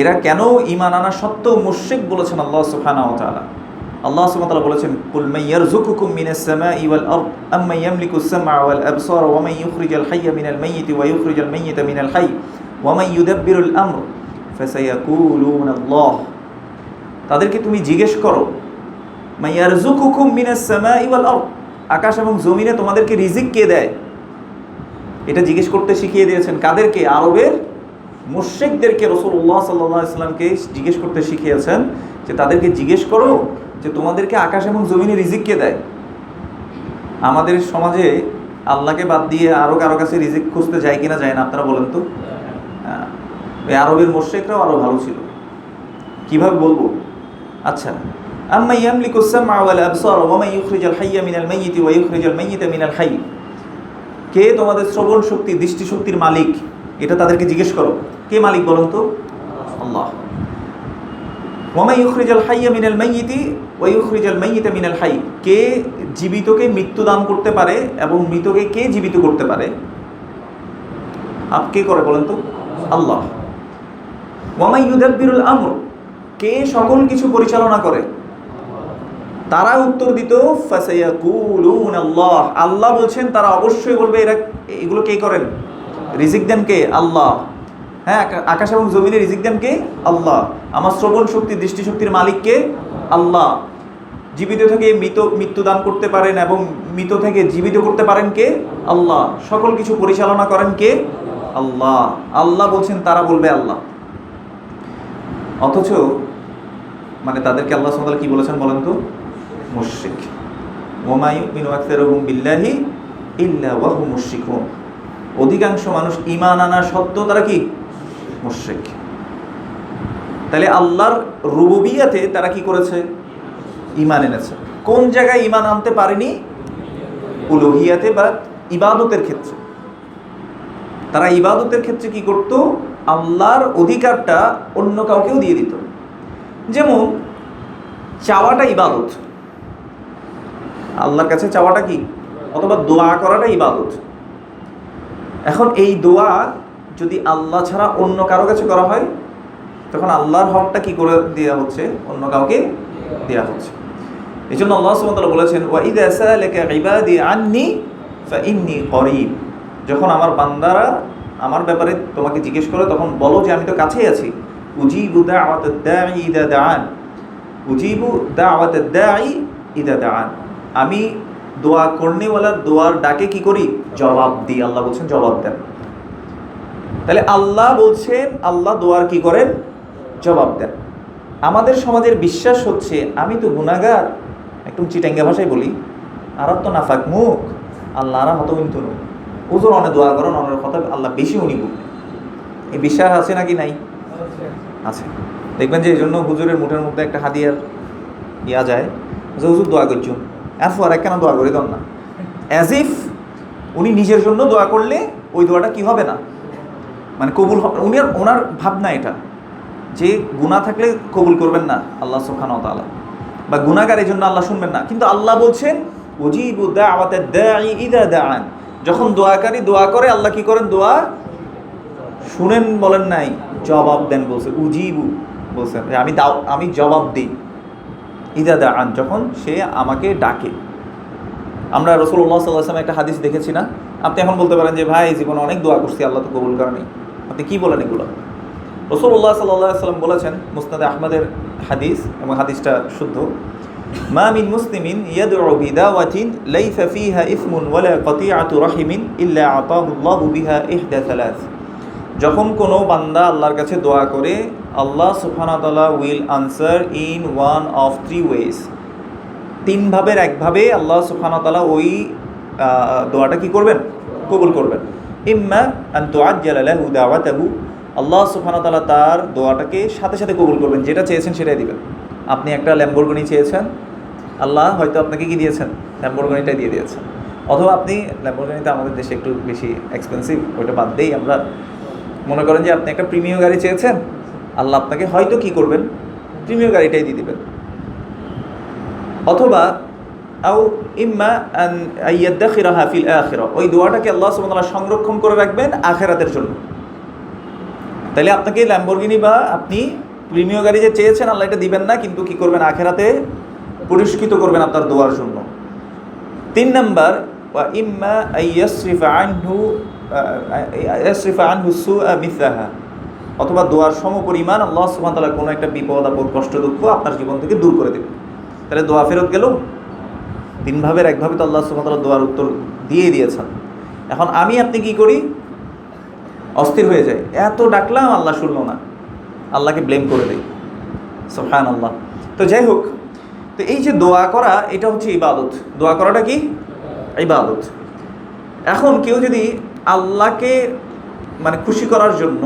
এরা কেন ঈমান আনা সত্ত্বেও মুশরিক বলেছেন আল্লাহ সুবহানাহু ওয়া তাআলা। আল্লাহ সুবহানাহু ওয়া তাআলা বলেছেন, কুল মান ইয়ারযুকুকুম মিনাস সামাই ওয়াল আরদ আম্মান ইয়ামলিকুস সামআ ওয়াল আবসার ওয়া মান ইউখরিজুল হাইয়্যা মিনাল মাইয়িতি ওয়া ইউখরিজুল মাইয়িতা মিনাল হাইয়্য ওয়া মান ইউদাব্বিরুল আমর ফাসায়াকুলুনা আল্লাহ। তাদেরকে তুমি জিজ্ঞেস করো, মান ইয়ারযুকুকুম মিনাস সামাই ওয়াল আরদ, আকাশ এবং জমিনে তোমাদেরকে রিজিক কে দেয়? এটা জিজ্ঞেস করতে শিখিয়ে দিয়েছেন কাদেরকে? আরবের মুশরিকদেরকে রাসূলুল্লাহ সাল্লাল্লাহু আলাইহি ওয়াসাল্লামকে জিজ্ঞেস করতে শিখিয়েছেন যে তাদেরকে জিজ্ঞেস করো যে তোমাদেরকে আকাশ এবং জমিনে রিজিক কে দেয়। আমাদের সমাজে আল্লাহকে বাদ দিয়ে আরও কারো কাছে রিজিক খুঁজতে যায় কিনা যায় না, আপনারা বলেন তো। এই আরবের মুশরিকরাও আরও ভালো ছিল। কিভাবে বলবো? আচ্ছা, আম্মা ইয়ামলিকুস সামআ ওয়াল আবসার ওয়া মান ইউখরিজুল হাইয়্যা মিনাল মাইয়িতি ওয়া ইউখরিজুল মাইয়িতা মিনাল হাইয়্য, কে তোমাদের শ্রবণ শক্তি দৃষ্টিশক্তির মালিক? এটা তাদেরকে জিজ্ঞেস করো। কে মালিক বলুন তো? আল্লাহ। ওয়া মান ইউখরিজুল হাইয়্যা মিনাল মাইয়িতি ওয়া ইউখরিজুল মাইয়িতা মিনাল হাইয়্য, কে জীবিতকে মৃত্যু দান করতে পারে এবং মৃতকে কে জীবিত করতে পারে? কে করে বলেন তো? আল্লাহ। ওয়া মান ইউদাব্বিরুল আমর, কে সকল কিছু পরিচালনা করে? তারা উত্তর দিত ফাসায়াকুলুন আল্লাহ, আল্লাহ বলছেন, তারা অবশ্যই বলবে এরা এগুলো কে করেন? রিজিক দেন কে? আল্লাহ। হ্যাঁ, আকাশ এবং জমিনে রিজিক দেন কে? আল্লাহ। আমার শ্রবণ শক্তি দৃষ্টিশক্তির মালিক কে? আল্লাহ। জীবিত থেকে মৃত্যু দান করতে পারেন এবং মৃত থেকে জীবিত করতে পারেন কে? আল্লাহ। সকল কিছু পরিচালনা করেন কে? আল্লাহ। আল্লাহ বলছেন, তারা বলবে আল্লাহ। অথচ মানে তাদেরকে আল্লাহ সুবহানাহু ওয়া তাআলা কি বলেছেন বলেন তো? মুশরিক। ওয়া মা ইউমিনু আকসারুহুম বিল্লাহি ইল্লা ওয়া হুম মুশরিকুন, অধিকাংশ মানুষ ঈমান আনা সত্ত্বেও তারা কি? মুশরিক। তাহলে আল্লাহর রুবুবিয়াতে তারা কি করেছে? ঈমান এনেছে। কোন জায়গায় ঈমান আনতে পারেনি? উলুহিয়াতে বা ইবাদতের ক্ষেত্রে। তারা ইবাদতের ক্ষেত্রে কি করত? আল্লাহর অধিকারটা অন্য কাউকেও দিয়ে দিত। যেমন চাওয়াটা ইবাদত, আল্লাহর কাছে চাওয়াটা কি? অথবা দোয়া করাটা ইবাদত। এখন এই দোয়া যদি আল্লাহ ছাড়া অন্য কারো কাছে করা হয়, তখন আল্লাহর হকটা কি করে দেওয়া হচ্ছে? অন্য কাউকে দেওয়া হচ্ছে। এই জন্য আল্লাহ সুবহানাহু ওয়া তাআলা বলেছেন, ওয়া ইযা সালাকা ইবাদি আন্নী ফাইন্নী করিব, যখন আমার বান্দারা আমার ব্যাপারে তোমাকে জিজ্ঞেস করে তখন বলো যে আমি তো কাছেই আছি। উজিবু দাওয়াতাদ দাঈ ইযা দাআন, উজিবু দাওয়াতাদ দাঈ ইযা দাআন, আমি দোয়া করনেওয়ালার দোয়ার ডাকে কি করি? জবাব দিই। আল্লাহ বলছেন জবাব দেন। তাহলে আল্লাহ বলছেন আল্লাহ দোয়ার কি করেন? জবাব দেন। আমাদের সমাজের বিশ্বাস হচ্ছে আমি তো গুনাহগার, একদম চিটাঙ্গা ভাষায় বলি, আর তো নাফাক মুখ, আল্লাহ আর হত কিন্তু ওজন অনেক দোয়া করেন, অনেক কথা আল্লাহ বেশি উনিব। এই বিশ্বাস আছে নাকি নাই? আছে। দেখবেন যে এই জন্য হুজুরের মুঠের মধ্যে একটা হাদিয়ার ইয়া যায় যে হুজুর দোয়া করছুন, এরপর কেন দোয়া করে দেন না, অ্যাজ ইফ উনি নিজের জন্য দোয়া করলে ওই দোয়াটা কি হবে না, মানে কবুল হবে। উনি ওনার ভাবনা এটা যে গুনাহ থাকলে কবুল করবেন না আল্লাহ সুবহানাহু ওয়া তাআলা, বা গুনাহগার এই জন্য আল্লাহ শুনবেন না। কিন্তু আল্লাহ বলছেন উজিবু দাওয়াতাদ দাঈ ইযা দাআন, যখন দোয়াকারী দোয়া করে আল্লাহ কি করেন? দোয়া শুনেন বলেন নাই, জবাব দেন বলছে। উজিবু বলছেন আমি জবাব দিই, ইযা দাআন, যখন সে আমাকে ডাকে। আমরা রাসূলুল্লাহ সাল্লাল্লাহু আলাইহি ওয়াসাল্লাম একটা হাদিস দেখেছি না? আপনি এখন বলতে পারেন যে ভাই জীবনে অনেক দোয়া করছি আল্লাহ তো কবুল করেনি, আপনি কি বলেন এগুলো? রাসূলুল্লাহ সাল্লাল্লাহু আলাইহি ওয়াসাল্লাম বলেছেন, মুসনাদে আহমদের হাদিস এবং হাদিসটা শুদ্ধ, মা মিন মুসলিমিন ইয়াদউ বিদাওয়াতিন লাইসা ফিহা ইসমুন ওয়ালা কাতিআতু রাহিমিন ইল্লা আতাহুল্লাহু বিহা ইহদা সালাস, যখন কোনো বান্দা আল্লাহর কাছে দোয়া করে আল্লাহ সুবহানাহু ওয়া তাআলা will answer in one of three wedge, তিন ভাবের একভাবে আল্লাহ সুবহানাহু ওয়া তাআলা ওই দোয়াটা কি করবেন? কবুল করবেন। ইম্মা আন তুআজ্জালা লাহু দাওয়াতাহু, আল্লাহ সুবহানাহু ওয়া তাআলা তার দোয়াটাকে সাথে সাথে কবুল করবেন, যেটা চেয়েছেন সেটাই দিবেন। আপনি একটা ল্যাম্বরগিনি চেয়েছেন, আল্লাহ হয়তো আপনাকে কি দিয়েছেন? ল্যাম্বরগিনিটাই দিয়ে দিয়েছেন। অথবা আপনি ল্যাম্বরগিনিটা আমাদের দেশে একটু বেশি এক্সপেন্সিভ, ওইটা বাদ দিয়েই আমরা মনে করেন যে আপনি একটা প্রিমিয়াম গাড়ি চেয়েছেন, আল্লাহ আপনাকে হয়তো কি করবেন? প্রিমিয়াম গাড়িটাই দিয়ে দিবেন। অথবা আও ইম্মা আন ইয়াদাখিরাহা ফিল আখিরা, ওই দোয়াটাকে আল্লাহ সুবহানাহু ওয়া তাআলা সংরক্ষণ করে রাখবেন আখিরাতের জন্য। তাইলে আপনাকে ল্যাম্বরগিনি বা আপনি প্রিমিয় গাড়ি যে চেয়েছেন আল্লাহ এটা দিবেন না, কিন্তু কি করবেন, আখেরাতে পুরস্কৃত করবেন আপনার দোয়ার জন্য। 3 নাম্বার, ওয়া ইম্মা আইয়াসরিফা আনহু সুআ মিসলাহা, অথবা দোয়ার সমপরিমাণ আল্লাহ সুবহানাহু ওয়া তাআলা কোনো একটা বিপদ আপদ কষ্ট দুঃখ আপনার জীবন থেকে দূর করে দেবেন। তাহলে দোয়া ফেরত গেল। 3 ভাবের 1 ভাবে তো আল্লাহ সুবহানাহু ওয়া তাআলা দোয়ার উত্তর দিয়ে দিয়েছেন। এখন আমি আপনি কি করি, অস্থির হয়ে যায়, এত ডাকলাম আল্লাহ শুনলো না, আল্লাহকে ব্লেম করে দেই, সুবহানাল্লাহ। তো যাই হোক, তো এই যে দোয়া করা, এটা হচ্ছে ইবাদত। দোয়া করাটা কি? ইবাদত। এখন কেউ যদি আল্লাহকে মানে খুশি করার জন্য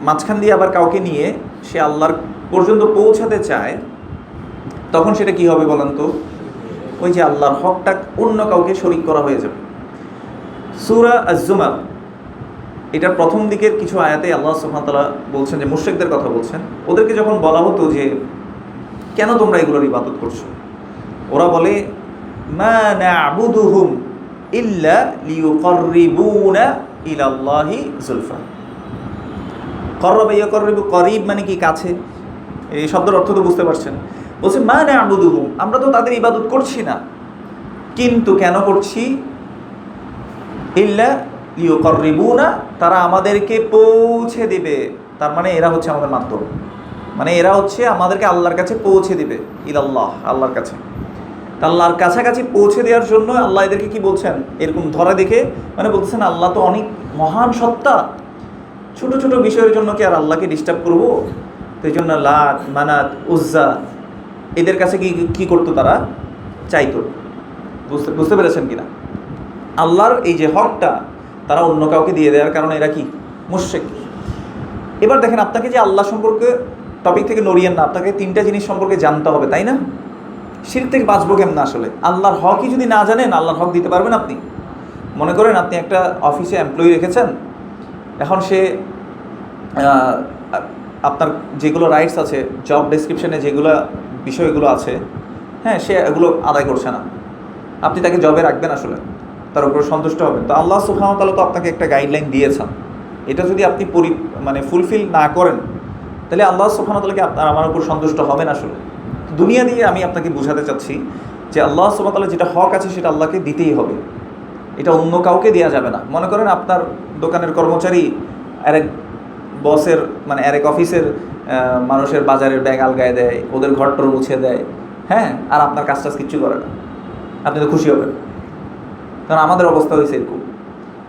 মাঝখান দিয়ে আবার কাউকে নিয়ে সে আল্লাহর পর্যন্ত পৌঁছাতে চায়, তখন সেটা কি হবে বলেন তো? ওই যে আল্লাহর হকটা অন্য কাউকে শরীক করা হয়ে যাবে। সূরা আজ-জুমার এটার প্রথম দিকের কিছু আয়াতে আল্লাহ সুবহানাহু ওয়া তাআলা বলছেন যে মুশরিকদের কথা বলছেন, ওদেরকে যখন বলা হতো যে কেন তোমরা এগুলোর ইবাদত করছো, ওরা বলে মা না'বুদুহুম ইল্লা লিয়ুকাররিবুনা ইলাল্লাহি যুলফা। করবা ইয়াকররিবু, করিব মানে কি, কাছে। এই শব্দের অর্থ তো বুঝতে পারছেন। বলছে মা না'বুদুহুম, আমরা তো তাদের ইবাদত করছি না, কিন্তু কেন করছি? ইল্লা লিয়ুকাররিবুনা, তারা আমাদেরকে পৌঁছে দিবে। তার মানে এরা হচ্ছে আমাদের মাধ্যম, মানে এরা হচ্ছে আমাদেরকে আল্লাহর কাছে পৌঁছে দিবে, ইলাল্লাহ, আল্লাহর কাছে। আল্লাহর কাছাকাছি পৌঁছে দেওয়ার জন্য আল্লাহ এদেরকে কি বলছেন, এরকম ধরা দেখে মানে বলতেছেন আল্লাহ তো অনেক মহান সত্তা, ছোট ছোট বিষয়ের জন্য কি আর আল্লাহকে ডিস্টার্ব করবো? তো এই জন্য লাত, মানাত, উজ্জা এদের কাছে কি করতো, তারা চাইতো। বুঝতে পেরেছেন কিনা? আল্লাহর এই যে হকটা তারা অন্য কাউকে দিয়ে দেওয়ার কারণে এরা কি মুশরিক। এবার দেখেন, আপনাকে যে আল্লাহ সম্পর্কে টপিক থেকে নড়িয়েন না, আপনাকে 3টা জিনিস সম্পর্কে জানতে হবে, তাই না? শিরক থেকে বাঁচবো কেমন? আসলে আল্লাহর হকই যদি না জানেন, আল্লাহর হক দিতে পারবেন আপনি? মনে করেন আপনি একটা অফিসে এমপ্লয়ি রেখেছেন, এখন সে আপনার যেগুলো রাইটস আছে, জব ডেসক্রিপশনে যেগুলো বিষয়গুলো আছে, হ্যাঁ, সে এগুলো আদায় করছে না, আপনি তাকে জবে রাখবেন, আসলে তার উপর সন্তুষ্ট হবেন? তো আল্লাহ সুবহানাহু ওয়া তাআলা তো আপনাকে একটা গাইডলাইন দিয়েছেন, এটা যদি আপনি ফুলফিল না করেন, তাহলে আল্লাহ সুবহানাহু ওয়া তাআলা কি আপনার আমার উপর সন্তুষ্ট হবেন? আসলে দুনিয়া দিয়ে আমি আপনাকে বোঝাতে চাচ্ছি যে আল্লাহ সুবহানাহু ওয়া তাআলা যেটা হক আছে সেটা আল্লাহকে দিতেই হবে, এটা অন্য কাউকে দেওয়া যাবে না। মনে করেন আপনার দোকানের কর্মচারী আরেক বসের আরেক অফিসের মানুষের বাজারের ব্যাগ আলগায় দেয়, ওদের ঘরটর মুছে দেয়, হ্যাঁ, আর আপনার কাজ কিচ্ছু করে না, আপনি তো খুশি হবেন? কারণ আমাদের অবস্থা হয়েছে এরকম।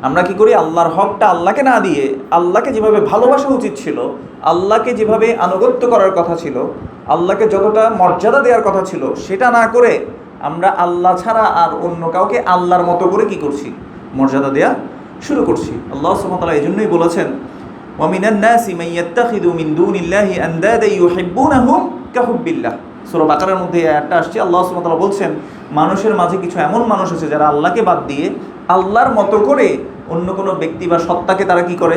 আমরা কি করি, আল্লাহর হকটা আল্লাহকে না দিয়ে, আল্লাহকে যেভাবে ভালোবাসা উচিত ছিল, আল্লাহকে যেভাবে আনুগত্য করার কথা ছিল, আল্লাহকে যতটা মর্যাদা দেওয়ার কথা ছিল, সেটা না করে আমরা আল্লাহ ছাড়া আর অন্য কাউকে আল্লাহর মতো করে কি করছি, মর্যাদা দেওয়া শুরু করছি। আল্লাহ সুবহানাহু ওয়া তাআলা এই জন্যই বলেছেন ওয়া মিনান নাসি মান ইয়াত্তাখিযু মিন দুনিল্লাহি আনদাদা ইউহিব্বুনাহুম কাহুব্বিল্লাহ। সূরা বাকারার মধ্যে এই আয়াতটা আসছে। আল্লাহ সুবহানাহু ওয়া তাআলা বলছেন মানুষের মাঝে কিছু এমন মানুষ আছে যারা আল্লাহকে বাদ দিয়ে আল্লাহর মতো করে অন্য কোনো ব্যক্তি বা সত্তাকে তারা কি করে,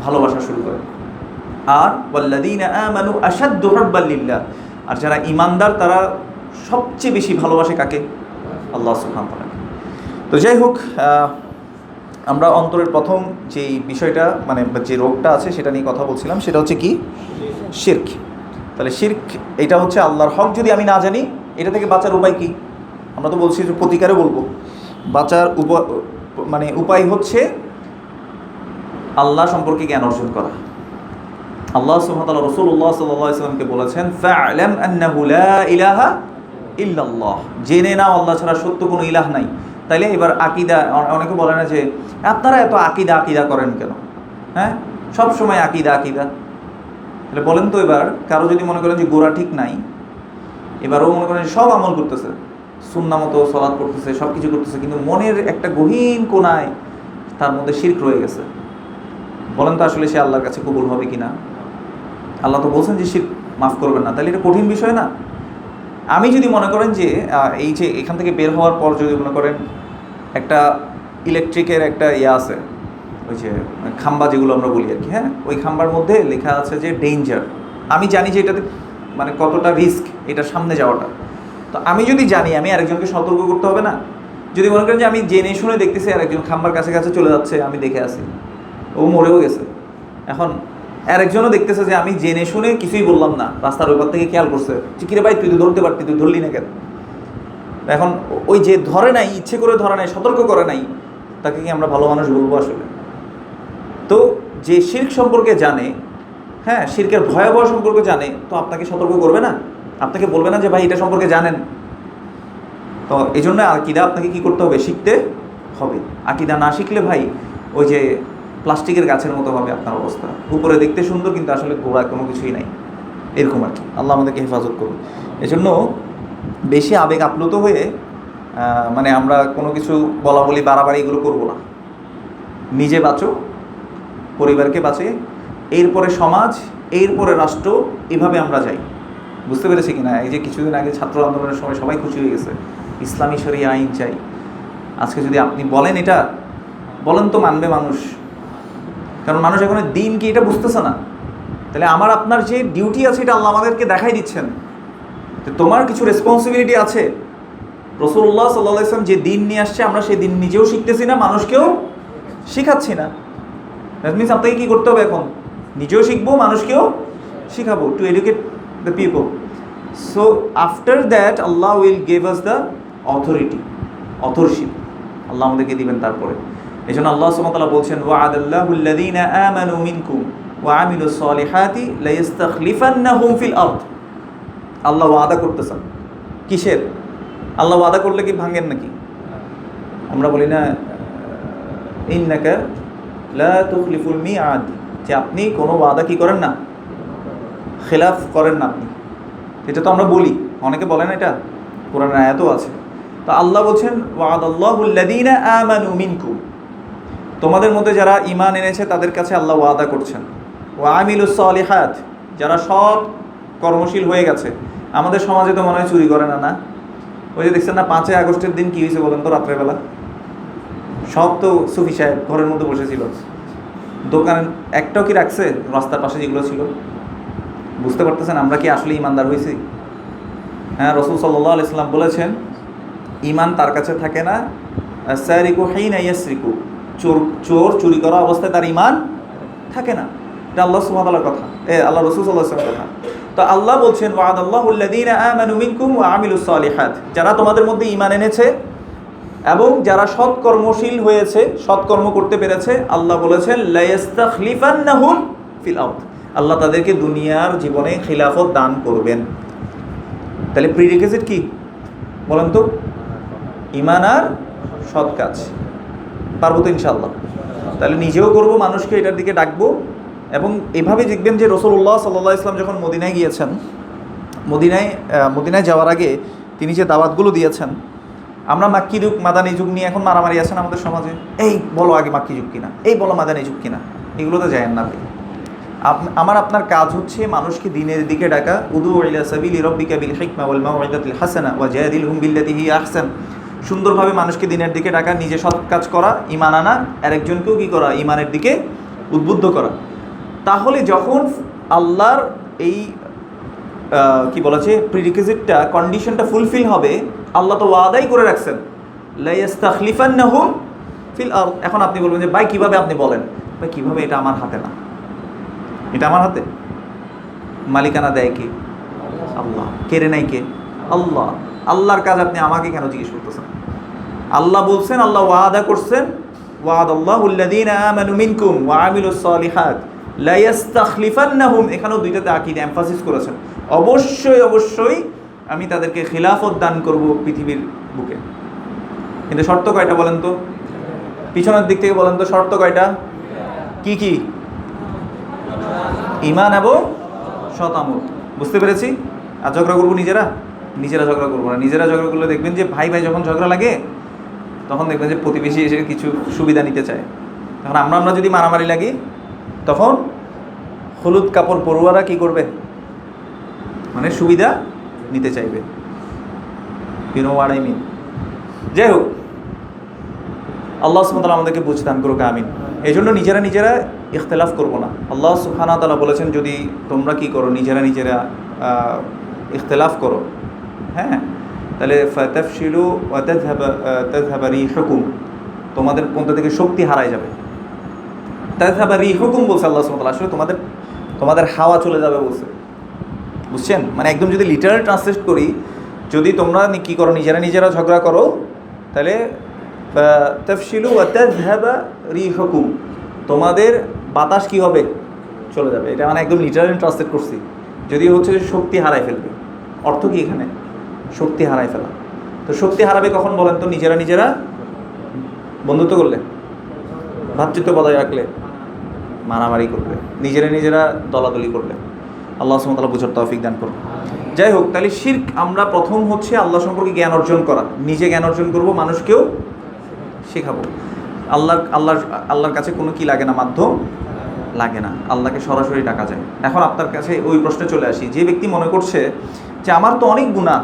ভালোবাসা শুরু করে। আর ওয়াল্লাযীনা আমানু আশাদ্দু হুব্বাল লিল্লাহ, আর যারা ঈমানদার তারা সবচেয়ে বেশি ভালোবাসে কাকে? আল্লাহ সুবহানাহু ওয়া তাআলা। তো যাই হোক, আমরা অন্তরের প্রথম যেই বিষয়টা যে রোগটা আছে সেটা নিয়ে কথা বলছিলাম, সেটা হচ্ছে কি? শিরক। তাহলে শিরক এটা হচ্ছে আল্লাহর হক যদি আমি না জানি, এটা থেকে বাঁচার উপায় কি? আমরা তো বলছি যে প্রতিকারে বলবো, বাঁচার উপায় হচ্ছে আল্লাহ সম্পর্কে জ্ঞান অর্জন করা। আল্লাহ সুবহানাহু ওয়া তাআলা রাসূলুল্লাহ সাল্লাল্লাহু আলাইহি ওয়াসাল্লামকে বলেছেন ফা'লাম আন্নাহু লা ইলাহা ইল্লাল্লাহ, জেনে নাও আল্লাহ ছাড়া সত্য কোনো ইলাহ নাই। তাইলে এবার আকীদা, অনেকে বলে না যে আপনারা এত আকীদা করেন কেন, হ্যাঁ, সব সময় আকীদা। তাহলে বলেন তো, এবার কারো যদি মনে করেন যে গোড়া ঠিক নাই, এবারও মনে করেন সব আমল করতেছে, সুন্নাহ মতো সালাত করতেছে, সব কিছু করতেছে, কিন্তু মনের একটা গহীন কোণায় তার মধ্যে শিরক রয়ে গেছে, বলেন তো আসলে সে আল্লাহর কাছে কবুল হবে কিনা? আল্লাহ তো বলছেন যে শিরক মাফ করবেন না, তাহলে এটা কঠিন বিষয় না? আমি যদি মনে করেন যে এই যে এখান থেকে বের হওয়ার পর যদি মনে করেন একটা ইলেকট্রিকের একটা আছে, ওই যে খাম্বা যেগুলো আমরা বলি আর কি, হ্যাঁ, ওই খাম্বার মধ্যে লেখা আছে যে ডেঞ্জার, আমি জানি যে এটাতে কতটা রিস্ক এটার সামনে যাওয়াটা, তো আমি যদি জানি, আমি আরেকজনকে সতর্ক করতে হবে না? যদি মনে করেন যে আমি জেনে শুনে দেখতেছি আরেকজন খাম্বার কাছে চলে যাচ্ছে, আমি দেখে আসি, ও মরেও গেছে, এখন আর একজনও দেখতেছে যে আমি জেনে শুনে কিছুই বললাম না, রাস্তার ওই থেকে খেয়াল করছে যে কিরে ভাই তুই তো ধরতে পারতি, তুই ধরলি না কেন? এখন ওই যে ধরে নাই, ইচ্ছে করে ধরে নাই, সতর্ক করে নাই, তাকে কি আমরা ভালো মানুষ বলবো আসলে? তো যে শিরক সম্পর্কে জানে, হ্যাঁ শিরকের ভয়াবহ সম্পর্কে জানে, তো আপনাকে সতর্ক করবে না? আপনাকে বলবে না যে ভাই এটা সম্পর্কে জানেন? তো এই জন্য আকিদা আপনাকে কী করতে হবে? শিখতে হবে। আকিদা না শিখলে ভাই ওই যে প্লাস্টিকের গাছের মতো হবে আপনার অবস্থা, উপরে দেখতে সুন্দর কিন্তু আসলে গোড়া কোনো কিছুই নাই, এরকম আর কি। আল্লাহ আমাদেরকে হেফাজত করুন। এই জন্য বেশি আবেগ আপ্লুত হয়ে মানে আমরা কোনো কিছু বলা বলি বাড়াবাড়ি এগুলো করবো না। নিজে বাঁচো, পরিবারকে বাঁচে, এরপরে সমাজ, এরপরে রাষ্ট্র, এভাবে আমরা যাই। বুঝতে পেরেছি কিনা? এই যে কিছুদিন আগে ছাত্র আন্দোলনের সময় সবাই খুশি হয়ে গেছে, ইসলামী শরিয়া আইন চাই। আজকে যদি আপনি বলেন এটা, বলেন তো মানবে মানুষ, কারণ মানুষ এখন দিন কি এটা বুঝতেছে না। তাহলে আমার আপনার যে ডিউটি আছে এটা আল্লাহ আমাদেরকে দেখাই দিচ্ছেন, তো তোমার কিছু রেসপন্সিবিলিটি আছে। রাসূলুল্লাহ সাল্লাল্লাহু আলাইহি ওয়াসাল্লাম যে দিন নিয়ে আসছে, আমরা সেই দিন নিজেও শিখতেছি না, মানুষকেও শিখাচ্ছি না। দ্যাট মিনস আপনাকে কী করতে হবে এখন? নিজেও শিখবো, মানুষকেও শিখাবো, to educate the people. So after that আল্লাহ will give us the authorship, আল্লাহ আমাদেরকে দিবেন তারপরে। এই জন্য আল্লাহ সুবহানাহু ওয়া তাআলা বলছেন, ওয়া'আদাল্লাহুল্লাযীনা আমানু মিনকুম ওয়া আমিলুস সলিহাতি লাইস্তাখলিফান্নাহুম ফিল আরদ। আল্লাহ ওয়াদা করতেছেন। কিসের? আল্লাহ ওয়াদা করলে কি ভাঙেন নাকি? আমরা বলি না ইন্নাকা লা তুখলিফুল মিআদ, যে আপনি কোনো ওয়াদা কি করেন না, খেলাফ করেন না আপনি। এটা তো আমরা বলি, অনেকে বলেন এটা, কোরআনের আয়াতও আছে। তো আল্লাহ বলছেন ওয়া'আদাল্লাহুল্লাযীনা আমানু মিনকুম, তোমাদের মধ্যে যারা ঈমান এনেছে তাদের কাছে আল্লাহ ওয়াদা করছেন। ওয়া আমিলুস সলিহাত, যারা সৎ কর্মশীল হয়ে গেছে। আমাদের সমাজে তো মনে হয় চুরি করে না, না? ওই যে দেখছেন না 5ই আগস্টের দিন কী হয়েছে বলেন তো? রাত্রেবেলা সব তো সুফি সাহেব ঘরের মধ্যে বসেছিল, দোকান একটাও কি রাখছে রাস্তার পাশে যেগুলো ছিল? বুঝতে পারতেছেন আমরা কি আসলে ইমানদার হয়েছি? হ্যাঁ, রাসূল সাল্লাল্লাহু আলাইহি ওয়াসাল্লাম বলেছেন ইমান তার কাছে থাকে না, সারিকু হিনা ইয়াসরিকু, চোর চুরি করা অবস্থায় তার ইমান থাকে না। এটা আল্লাহ সুবহানাহু ওয়া তাআলার কথা, আল্লাহ রাসূল সাল্লাল্লাহু আলাইহি ওয়াসাল্লামের কথা। তো আল্লাহ বলছেন ওয়া'আদাল্লাহুল্লাযীনা আমানু মিনকুম ওয়া আমিলুস সলিহাত, যারা তোমাদের মধ্যে ঈমান এনেছে এবং যারা সৎকর্মশীল হয়েছে, সৎকর্ম করতে পেরেছে, আল্লাহ বলেছেন লাইস্তাখলিফান্নাহুম ফিল আরদ, আল্লাহ তাদেরকে দুনিয়ার জীবনে খিলাফত দান করবেন। তাহলে প্রিরিকুইজিট কি বলেন তো? ঈমান আর সৎ কাজ। পারবো তো ইনশাআল্লাহ? তাহলে নিজেও করব, মানুষকে এটার দিকে ডাকবো। এবং এভাবে দেখবেন যে রাসূলুল্লাহ সাল্লাল্লাহু আলাইহি ওয়াসাল্লাম যখন মদিনায় গিয়েছেন, মদিনায় যাওয়ার আগে তিনি যে দাওয়াতগুলো দিয়েছেন, আমরা মাক্কি যুগ মাদানী যুগ নিয়ে এখন মারামারি আছেন আমাদের সমাজে, এই বলো আগে মাক্কি যুগ কিনা, এই বলো মাদানী যুগ কিনা, এগুলোতে যায়েন না। আমার আপনার কাজ হচ্ছে মানুষকে দ্বীনের দিকে ডাকা। উদু ইলা সাবিলি রাব্বিকা বিল হিকমা ওয়াল মাউইদাতিল হাসানা ওয়া জাদিলহুম বিল্লাতি হিয়া আহসান। সুন্দরভাবে মানুষকে দ্বীনের দিকে ডাকা, নিজে সৎ কাজ করা, ঈমান আনা, আর একজনকেও কী করা, ঈমানের দিকে উদ্বুদ্ধ করা। তাহলে যখন আল্লাহর এই কি বলেছে প্রিরিকুইজিটটা, কন্ডিশনটা ফুলফিল হবে, আল্লাহ তো ওয়াদাই করে রাখছেন লাইস্তাখলিফান্নাহুম ফিল আরদ। এখন আপনি বলবেন যে ভাই কীভাবে আপনি বলেন? ভাই কীভাবে? এটা আমার হাতে না, এটা আমার হাতে। মালিকানা দেয় কে? আল্লাহ। কেড়ে নেয় কে? আল্লাহ। আল্লাহর কাজ আপনি আমাকে কেন জিজ্ঞেস করতেছেন? আল্লাহ বলছেন, আল্লাহ ওয়াদা করছেন, ওয়া'আদাল্লাহুল্লাযীনা আমানু মিনকুম ওয়া আমিলুস সলিহাত লাইস্তাখলিফান্নাহুম, এখানেও দুইটাতে আকীদা এমফাসিস করেছেন। অবশ্যই অবশ্যই আমি তাদেরকে খিলাফত দান করব পৃথিবীর বুকে। কিন্তু শর্ত কয়টা বলেন তো? পিছনের দিক থেকে বলেন তো শর্ত কয়টা? কি কি? ঈমান এবং সৎ আমল। বুঝতে পেরেছি? আর ঝগড়া করবো নিজেরা ঝগড়া করবো না। নিজেরা ঝগড়া করলে দেখবেন যে ভাই যখন ঝগড়া লাগে তখন দেখবেন যে প্রতিবেশী এসে কিছু সুবিধা নিতে চায়। তখন আমরা যদি মারামারি লাগি, তখন হলুদ কাপড় পড়ুয়ারা কি করবে? মানে সুবিধা নিতে চাইবে। You know what I mean? যাই হোক, আল্লাহ সুবহানাহু ওয়া তাআলা আমাদেরকে বুঝ দান করুক, আমিন। এই জন্য নিজেরা ইখতিলাফ করবো না। আল্লাহ সুবহানাহু ওয়া তাআলা বলেছেন যদি তোমরা কি করো, নিজেরা ইখতিলাফ করো, হ্যাঁ, তাহলে ফাতাফশিলু ওয়া তাযহাবা রিহুকুম, তোমাদের মধ্যে থেকে শক্তি হারায় যাবে। তাযহাবা রিহুকুম বলছে আল্লাহ সুবহানাহু ওয়া তাআলা, আসলে তোমাদের তোমাদের হাওয়া চলে যাবে বলছে, বুঝছেন? মানে একদম যদি লিটারাল ট্রান্সলেট করি, যদি তোমরা কী করো, নিজেরা ঝগড়া করো, তাহলে তাফশিলু ওয়া তাযহাবা রিহুকুম, তোমাদের বাতাস কি হবে, চলে যাবে। এটা মানে একদম লিটারাল ট্রান্সলেট করছি, যদিও হচ্ছে যে শক্তি হারায় ফেলবে। অর্থ কি এখানে? শক্তি হারায় ফেলা। তো শক্তি হারাবে কখন বলেন তো? নিজেরা বন্ধুত্ব করলে, ভ্রাতৃত্ব বজায় রাখলে, মারামারি করলে, নিজেরা দলাদলি করলে। আল্লাহ সুবহানাহু ওয়া তাআলা বুঝার তৌফিক দান করুন। যাই হোক, তাহলে শিরক আমরা প্রথম হচ্ছে আল্লাহ সম্পর্কে জ্ঞান অর্জন করা, নিজে জ্ঞান অর্জন করব, মানুষকেও শেখাবো। আল্লাহর কাছে কোনো কি লাগে না, মাধ্যম লাগে না, আল্লাহকে সরাসরি ডাকা যায়। এখন আপনার কাছে ওই প্রশ্নে চলে আসি, যে ব্যক্তি মনে করছে যে আমার তো অনেক গুনাহ,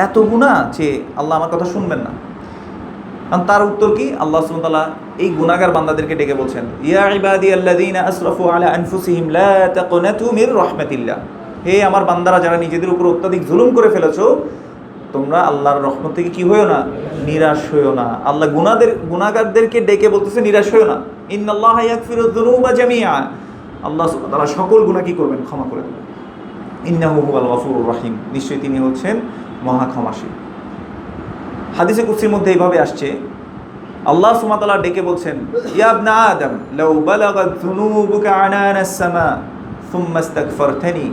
এত গুনাহ যে আল্লাহ আমার কথা শুনবেন না, কারণ তার উত্তর কি? আল্লাহ সুবহানাহু ওয়া তাআলা এই গুনাহগার বান্দাদেরকে ডেকে বলছেন, ইয়া ইবাদিয়াল্লাযীনা আসরাফু আলা আনফুসিহিম লা তাকনাতু মির রাহমাতিল্লাহ, হে আমার বান্দারা যারা নিজেদের উপর অত্যাধিক জুলুম করে ফেলেছো, তোমরা আল্লাহর রহমত থেকে কি হইও না, নিরাশ হইও না। আল্লাহ গুনাহগারদেরকে ডেকে বলতেছে নিরাশ হইও না। ইন্নাল্লাহা ইয়াগফিরুয যুনুবা জামিআ, আল্লাহ সুবহানাহু ওয়া তাআলা সকল গুনাহ কি করবেন, ক্ষমা করে দেবেন। ইন্নাহু হুয়াল গফুরুর রহিম, নিশ্চয়ই তিনি হচ্ছেন মহা ক্ষমাশীল। হাদিসে কুদসির মধ্যে এইভাবে আসছে, আল্লাহ সুবহানাহু ওয়া তাআলা ডেকে বলছেন, ইয়া ইবনা আদম লাউ বালাগাত যুনুবুকা আনানাস সামা সুম্মা ইস্তাগফারতানি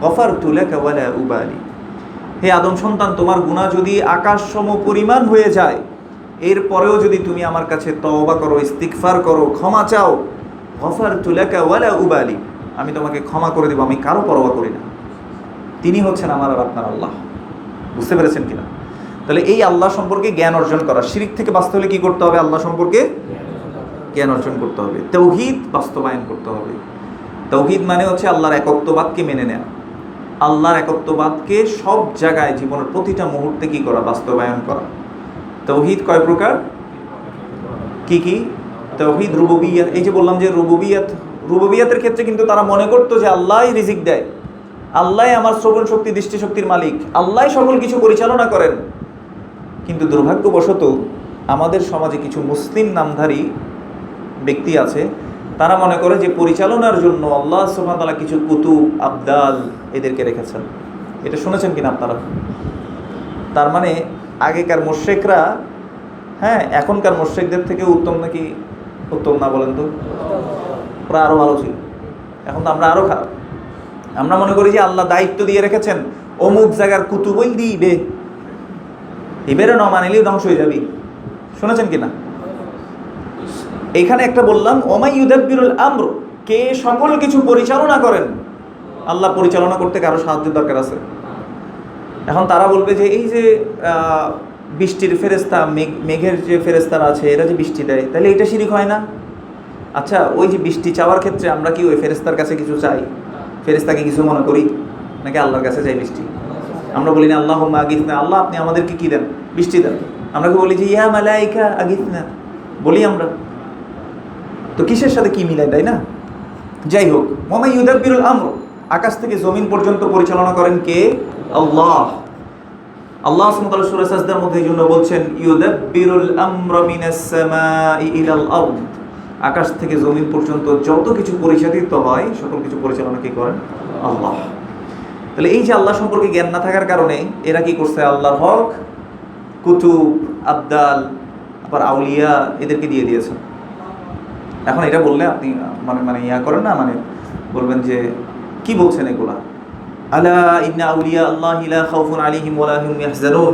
গফারতু লাকা ওয়ালা উবালি, হে আদম সন্তান, তোমার গুনাহ যদি আকাশ সম পরিমাণ হয়ে যায়, এরপরেও যদি তুমি আমার কাছে তওবা করো, ইস্তিগফার করো, ক্ষমা চাও, গফারতু লাকা ওয়ালা উবালি, আমি তোমাকে ক্ষমা করে দেব, আমি কারো পরোয়া করি না। তিনি হচ্ছেন আমার আর আপনার আল্লাহ। বুঝতে পেরেছেন কিনা? তাহলে এই আল্লাহ সম্পর্কে জ্ঞান অর্জন করা, শিরক থেকে বাঁচতে হলে কি করতে হবে? আল্লাহ সম্পর্কে জ্ঞান অর্জন করতে হবে, তাওহীদ বাস্তবায়ন করতে হবে। তাওহীদ মানে হচ্ছে আল্লাহর একত্ববাদকে মেনে নেওয়া, আল্লাহর একত্ববাদকে সব জায়গায় জীবনের প্রতিটা মুহূর্তে কি করা, বাস্তবায়ন করা। তাওহীদ কয় প্রকার, কি কি? তাওহীদ রুবুবিয়্যাত, এই যে বললাম যে রুবুবিয়্যাতের ক্ষেত্রে কিন্তু তারা মনে করতো যে আল্লাহই রিজিক দেয়, আল্লাহই আমার শ্রবণ শক্তি, দৃষ্টিশক্তির মালিক, আল্লাহই সকল কিছু পরিচালনা করেন। কিন্তু দুর্ভাগ্যবশত আমাদের সমাজে কিছু মুসলিম নামধারী ব্যক্তি আছে, তারা মনে করে যে পরিচালনার জন্য আল্লাহ সুবহানাহু ওয়া তাআলা কিছু কুতুব, আবদাল এদেরকে রেখেছেন। এটা শুনেছেন কিনা আপনারা? তার মানে আগেকার মুশরিকরা, হ্যাঁ, এখনকার মুশরিকদের থেকে উত্তম নাকি উত্তম না বলেন তো? ওরা আরও ভালো ছিল, এখন তো আমরা আরও খারাপ। আমরা মনে করি যে আল্লাহ দায়িত্ব দিয়ে রেখেছেন, অমুক জায়গার কুতুবই দিবে, এবারে না মানিলেও ধ্বংস হয়ে যাবি। শুনেছেন কিনা? এখানে একটা বললাম, ওমাই ইউদাব্বিরুল আমর, কে সকল কিছু পরিচালনা করেন? আল্লাহ পরিচালনা করতে কারো সাহায্যের দরকার আছে? এখন তারা বলবে যে এই যে বৃষ্টির ফেরেশতা, মেঘের যে ফেরেশতারা আছে, এরা যে বৃষ্টি দেয়, তাহলে এটা শিরক হয় না? আচ্ছা, ওই যে বৃষ্টি চাওয়ার ক্ষেত্রে আমরা কি ওই ফেরেশতার কাছে কিছু চাই, ফেরেশতাকে কিছু মনে করি, নাকি আল্লাহর কাছে চাই বৃষ্টি? আমরা বলি না আল্লাহুম্মা আগিথনা, আল্লাহ আপনি আমাদেরকে কি দেন, বৃষ্টি দেন। আমরা কি বলি যে ইয়া মালাইকা আগিথনা, বলি আমরা? তো কিসের সাথে কি মিলাই, তাই না? যাই হোক, ওমাই ইউদাব্বিরুল আমর, আকাশ থেকে জমিন পর্যন্ত পরিচালনা করেন কে? আল্লাহ। আল্লাহ সুবহানাহু ওয়া তাআলা সূরা সাজদার মধ্যে এইজন্য বলছেন, ইউদাব্বিরুল আমরা মিনাস সামাই ইলাল আরদ, আকাশ থেকে জমিন পর্যন্ত যত কিছু পরিচালিত হয়, সকল কিছু পরিচালনা কি করেন? আল্লাহ। তাহলে এই যে আল্লাহ সম্পর্কে জ্ঞান না থাকার কারণে এরা কি করছে, আল্লাহর হক কুতুব, আবদাল, আবার আউলিয়া এদেরকে দিয়ে দিয়েছে। এখন এটা বললে আপনি মানে ইয়া করেন না, মানে বলবেন যে কি বলছেন এগুলা, আলা ইন্না আউলিয়া আল্লাহি লা খাউফুন আলাইহিম ওয়া লা হুম ইয়াহজানুন,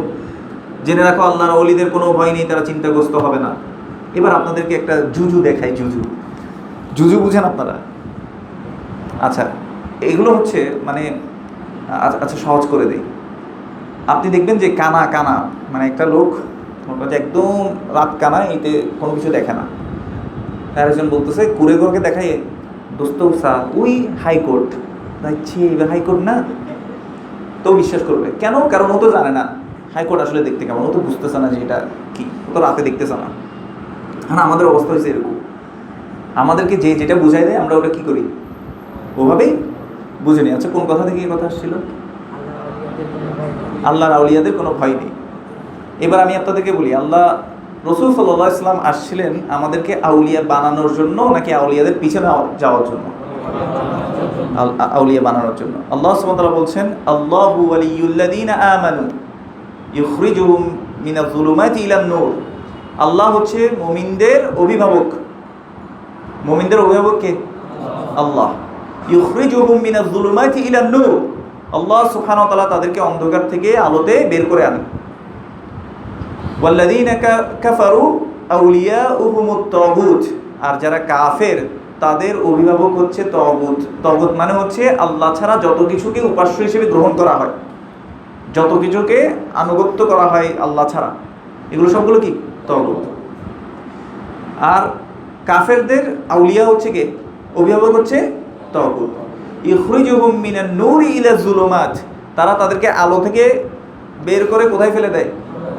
জেনে রাখো আল্লাহর ওলিদের কোনো ভয় নেই, তারা চিন্তাগ্রস্ত হবে না। এবার আপনাদেরকে একটা জুজু দেখাই, জুজু বুঝেন আপনারা? আচ্ছা, এগুলো হচ্ছে মানে আচ্ছা সহজ করে দেই। আপনি দেখবেন যে কানা মানে একটা লোক একদম রাত কানা, এতে কোনো কিছু দেখে না। আর একজন বলতেছে কুড়ে ঘরকে দেখাই, দোস্ত সা ওই হাইকোর্ট যাচ্ছি, এবার হাইকোর্ট না, তো বিশ্বাস করবে কেন? কারণ ও তো জানে না হাইকোর্ট আসলে দেখতে কেমন, ও তো বুঝতেছে না যে এটা কি, ও তো রাতে দেখতেছে না। হ্যাঁ, আমাদের অবস্থা হয়েছে এরকম, আমাদেরকে যে যেটা বুঝাই দেয় আমরা ওটা কি করি, ওভাবেই বুঝে নিই। আচ্ছা, কোন কথা থেকে এই কথা আসছিল? আল্লাহর আউলিয়াদের কোনো ভয় নেই। এবার আমি আপনাদেরকে বলি, আল্লাহ রসুল সাল্লাল্লাহু আলাইহি ওয়াসাল্লাম আসছিলেন আমাদেরকে আউলিয়া বানানোর জন্য নাকি আউলিয়াদের পিছনে যাওয়ার জন্য? আউলিয়া বানানোর জন্য। আল্লাহ সুবহানাহু ওয়া তাআলা বলছেন, আল্লাহু ওয়ালিয়ুল্লাযীনা আমানু ইউখরিজুহুম মিনাজ যুলুমাতি ইলান নূর। আল্লাহ হচ্ছে মুমিনদের অভিভাবক। মুমিনদের অভিভাবক কে? আল্লাহ। ইউখরিজুহুম মিনাজ যুলুমাতি ইলান নূর। আল্লাহ সুবহানাহু ওয়া তাআলা তাদেরকে অন্ধকার থেকে আলোতে বের করে আনেন। ওয়াল্লাযীনা কাফারু আউলিয়াউহুমুত তাগুত। আর যারা কাফের তাদের অভিভাবক হচ্ছে তাগুত। তাগুত মানে হচ্ছে আল্লাহ ছাড়া যত কিছুকে উপাস্য হিসেবে গ্রহণ করা হয়, যত কিছুকে আনুগত্য করা হয় আল্লাহ ছাড়া, এগুলো সবগুলো কি? তাগুত। আর কাফেরদের আউলিয়া হচ্ছে কে? অভিভাবক হচ্ছে তাগুত। ইখরিজুহুম মিনান নূরি ইলা যুলুমাত। তারা তাদেরকে আলো থেকে বের করে কোথায় ফেলে দেয়?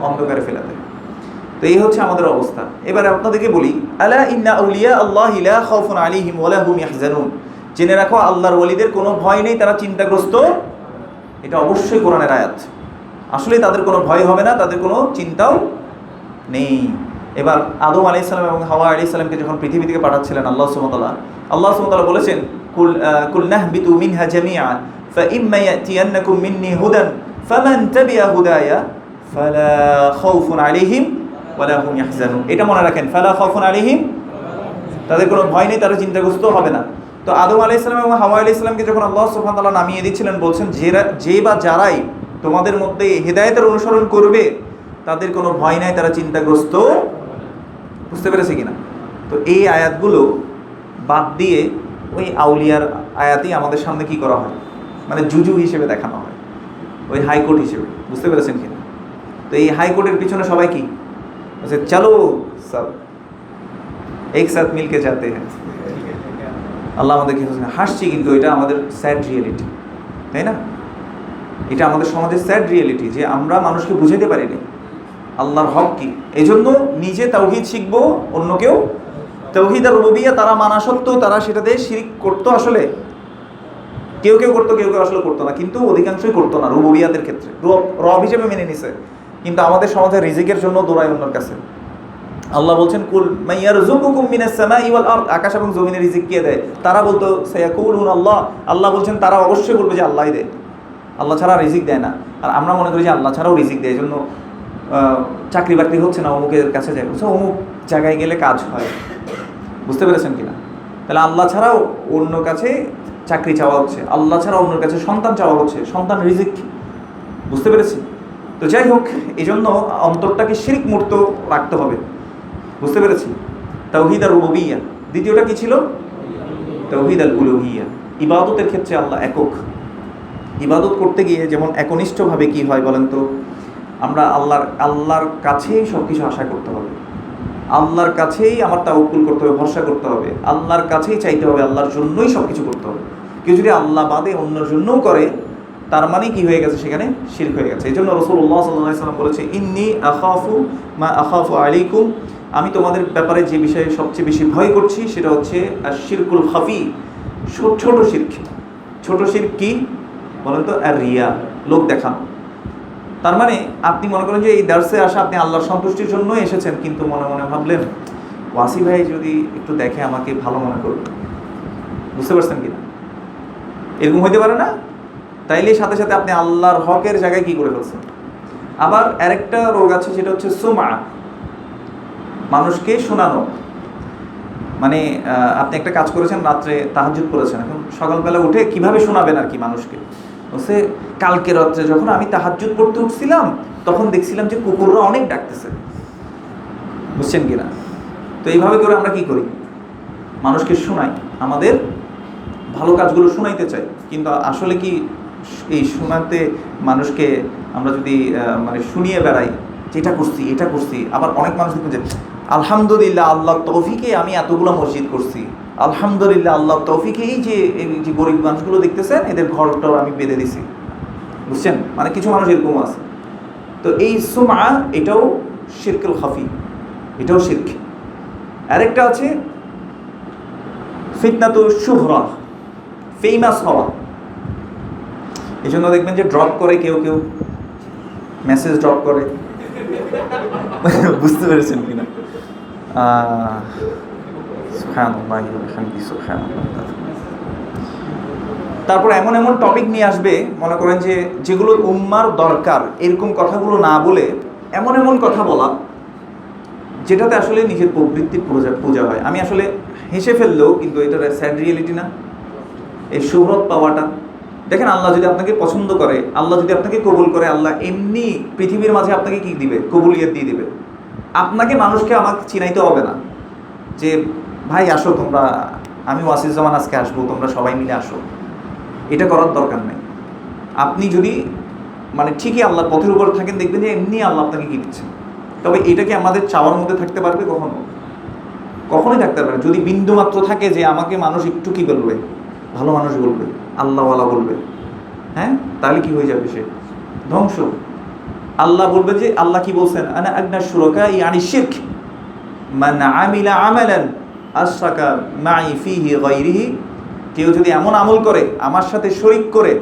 অন্ধকারে ফেলে দেয়। তো এই হচ্ছে আমাদের অবস্থা। এবারে আপনাদেরকে বলি, আলা ইন্না আউলিয়া আল্লাহি লা খাউফুন আলাইহিম ওয়া লা হুম ইয়াহজানুন। জেনে রাখো আল্লাহর ওয়ালিদের কোনো ভয় নেই, তারা চিন্তাগ্রস্ত। এটা অবশ্যই কোরআনের আয়াত। আসলে তাদের কোনো ভয় হবে না, তাদের কোনো চিন্তাও নেই। এবার আদম আলাইহিস সালাম এবং হাওয়া আলাইহিস সালামকে যখন পৃথিবী থেকে পাঠাচ্ছিলেন আল্লাহ সুবহানাহু ওয়া তাআলা বলেছেন, কুল নাহবিতু মিনহা জামিআ ফাইম্মা ইয়াতিয়ান্নাকুম মিন্নি হুদান ফামান তাবিআ হুদায়া ফালা খাউফুন আলাইহিম ওয়া লা হুম ইয়াহজানুন। এটা মনে রাখেন, ফালা খাউফুন আলাইহিম, তাদের কোনো ভয় নেই, তারা চিন্তাগ্রস্ত হবে না। তো আদম আলাইহিস সালাম এবং হাওয়া আলাইহিস সালামকে যখন আল্লাহ সুবহানাহু ওয়া তাআলা নামিয়ে দিচ্ছিলেন, বলছেন যে বা যারাই তোমাদের মধ্যে হেদায়েতের অনুসরণ করবে তাদের কোনো ভয় নাই, তারা চিন্তাগ্রস্ত। বুঝতে পেরেছে কিনা? তো এই আয়াতগুলো বাদ দিয়ে ওই আউলিয়ার আয়াতই আমাদের সামনে কি করা হয়, মানে জুজু হিসেবে দেখানো হয়, ওই হাইকোর্ট হিসেবে। বুঝতে পেরেছেন কিনা? তো এই হাইকোর্টের পিছনে সবাই কি বলছে, চলো সব এক সাথ মিলকে যাতে হ্যাঁ। আল্লাহ আমাদের কি হাসছি, কিন্তু এটা আমাদের স্যাড রিয়েলিটি, তাই না? এটা আমাদের সমাজের স্যাড রিয়েলিটি যে আমরা মানুষকে বুঝাতে পারিনি আল্লাহর হক কি। এই জন্য নিজে তাওহীদ শিখবো, অন্যকেও তাওহীদ আর রুবুবিয়্যা তারা মানা সত্ত্বেও তারা সেটাতে শিরক করতো। আসলে কেউ কেউ করতো, কেউ কেউ আসলে করতো না, কিন্তু অধিকাংশই করতো না। রুবুবিয়্যাতের ক্ষেত্রে রব হিসেবে মেনে নিছে, কিন্তু আমাদের সমাজে রিজিকের জন্য দৌড়ায় অন্যর কাছে। আল্লাহ বলছেন, কুল মাইয়ারযুকুকুম মিনাস সামাই ওয়াল আরদ। আকাশ এবং জমিনের রিজিক কে দেয়? তারা বলতো সায়াকুলুন আল্লাহ। আল্লাহ বলছেন তারা অবশ্যই বলবে যে আল্লাহই দেয়, আল্লাহ ছাড়া রিজিক দেয় না। আর আমরা মনে করি যে আল্লাহ ছাড়াও রিজিক দেয়, এই জন্য চাকরি বাকরি হচ্ছে না, অমুকের কাছে যায়, বলছে অমুক জায়গায় গেলে কাজ হয়। বুঝতে পেরেছেন কিনা? তাহলে আল্লাহ ছাড়াও অন্য কাছে চাকরি চাওয়া হচ্ছে, আল্লাহ ছাড়া অন্যের কাছে সন্তান চাওয়া হচ্ছে, সন্তান রিজিক। বুঝতে পেরেছি? তো যাই হোক, এই জন্য অন্তরটাকে শিরক মুক্ত রাখতে হবে। বুঝতে পেরেছি? তাওহীদ আর রুবুবিয়্যা। দ্বিতীয়টা কি ছিল? তাওহীদ আল উলুহিয়্যা। ইবাদতের ক্ষেত্রে আল্লাহ একক। ইবাদত করতে গিয়ে যেমন একনিষ্ঠভাবে কি হয় বলেন তো, আমরা আল্লাহর কাছেই সব কিছু আশা করতে হবে, আল্লাহর কাছেই আমার তাওয়াক্কুল করতে হবে, ভরসা করতে হবে, আল্লাহর কাছেই চাইতে হবে, আল্লাহর জন্যই সব কিছু করতে হবে। কেউ যদি আল্লাহ বাদে অন্যের জন্যও করে, তার মানে কি হয়ে গেছে? সেখানে শিরক হয়ে গেছে। এই জন্য রাসূলুল্লাহ সাল্লাল্লাহু আলাইহি ওয়াসাল্লাম বলেছে, ইন্নী আখাফু মা আখাফু আলাইকুম। আমি তোমাদের ব্যাপারে যে বিষয়ে সবচেয়ে বেশি ভয় করছি সেটা হচ্ছে আশ-শিরকুল খাফি, ছোট শিরক। ছোট শিরক কি বলেন তো? আর রিয়া, লোক দেখানো। তার মানে আপনি মনে করেন যে এই দার্সে আসা আপনি আল্লাহর সন্তুষ্টির জন্য এসেছেন, কিন্তু মনে মনে ভাবলেন ওয়াসি ভাই যদি একটু দেখে আমাকে ভালো মনে করবে। বুঝতে পারছেন কিনা? এরকম হইতে পারে না? তাইলে সাথে সাথে আপনি আল্লাহর হকের জায়গায় কি করে ফেলছেন। আবার আরেকটা রোগ আছে, সেটা হচ্ছে সুমা, মানুষকে শোনানো। মানে আপনি একটা কাজ করেছেন, রাত্রে তাহাজ্জুদ করেছেন, এখন সকালবেলা উঠে কিভাবে শোনাবেন আর কি মানুষকে। বলছে কালকে রাত্রে যখন আমি তাহাজ্জুদ পড়তে উঠছিলাম তখন দেখছিলাম যে কুকুররা অনেক ডাকতেছে। বুঝছেন কিনা? তো এইভাবে করে আমরা কি করি? মানুষকে শোনাই, আমাদের ভালো কাজগুলো শোনাইতে চাই, কিন্তু আসলে কি এই শোনাতে মানুষকে আমরা যদি মানে শুনিয়ে বেড়াই যে এটা করছি এটা করছি, আবার অনেক মানুষ দেখবেন যে আলহামদুলিল্লাহ আল্লাহর তৌফিকে আমি এতগুলো মসজিদ করছি, আলহামদুলিল্লাহ আল্লাহর তৌফিকে এই যে গরিব মানুষগুলো দেখতেছেন এদের ঘরটাও আমি বেঁধে দিছি। বুঝছেন? মানে কিছু মানুষ এরকম আছে। তো এই সুমা, এটাও শিরকুল খাফি, এটাও শিরক। আরেকটা আছে ফিতনাতু শুহরা, ফেমাস হওয়া। এই জন্য দেখবেন যে ড্রপ করে কেউ কেউ মেসেজ ড্রপ করে। বুঝতে পেরেছেন কিনা? সুবহানাল্লাহি ওয়া বিহামদিহি সুবহানাল্লাহ। তারপর এমন এমন টপিক নিয়ে আসবে, মনে করেন যে যেগুলো উম্মার দরকার এরকম কথাগুলো না বলে এমন এমন কথা বলা যেটাতে আসলে নিজের প্রবৃত্তির পূজা হয়। আমি আসলে হেসে ফেললেও কিন্তু এটা স্যাড রিয়েলিটি না? এই শোহরত পাওয়াটা, দেখেন আল্লাহ যদি আপনাকে পছন্দ করে, আল্লাহ যদি আপনাকে কবুল করে, আল্লাহ এমনি পৃথিবীর মাঝে আপনাকে কি দিবে? কবুলিয়ত দিয়ে দিবে। আপনাকে মানুষকে আমাকে চিনাইতে হবে না যে ভাই আসো তোমরা, আমি ওয়াসিজ্জামান আজকে আসবো, তোমরা সবাই মিলে আসো, এটা করার দরকার নেই। আপনি যদি মানে ঠিকই আল্লাহর পথের উপর থাকেন, দেখবেন যে এমনি আল্লাহ আপনাকে কি দিচ্ছেন। তবে এটা কি আমাদের চাওয়ার মধ্যে থাকতে পারবে? কখনোই থাকতে পারবে। যদি বিন্দু মাত্র থাকে যে আমাকে মানুষ একটু কি বলবে, ভালো মানুষ বলবে, আল্লাহওয়ালা বলবে, হ্যাঁ, তাহলে কি হয়ে যাবে? সে ধ্বংস। আল্লাহ বলবে যে, আল্লাহ কি বলছেন, আনা আগনা শুরাকা ইয়ানি শিরক মান আমিলা আমালান আশরাকা মাই ফিহি গায়রিহি, কেউ যদি এমন আমল করে আমার সাথে শরীক করে,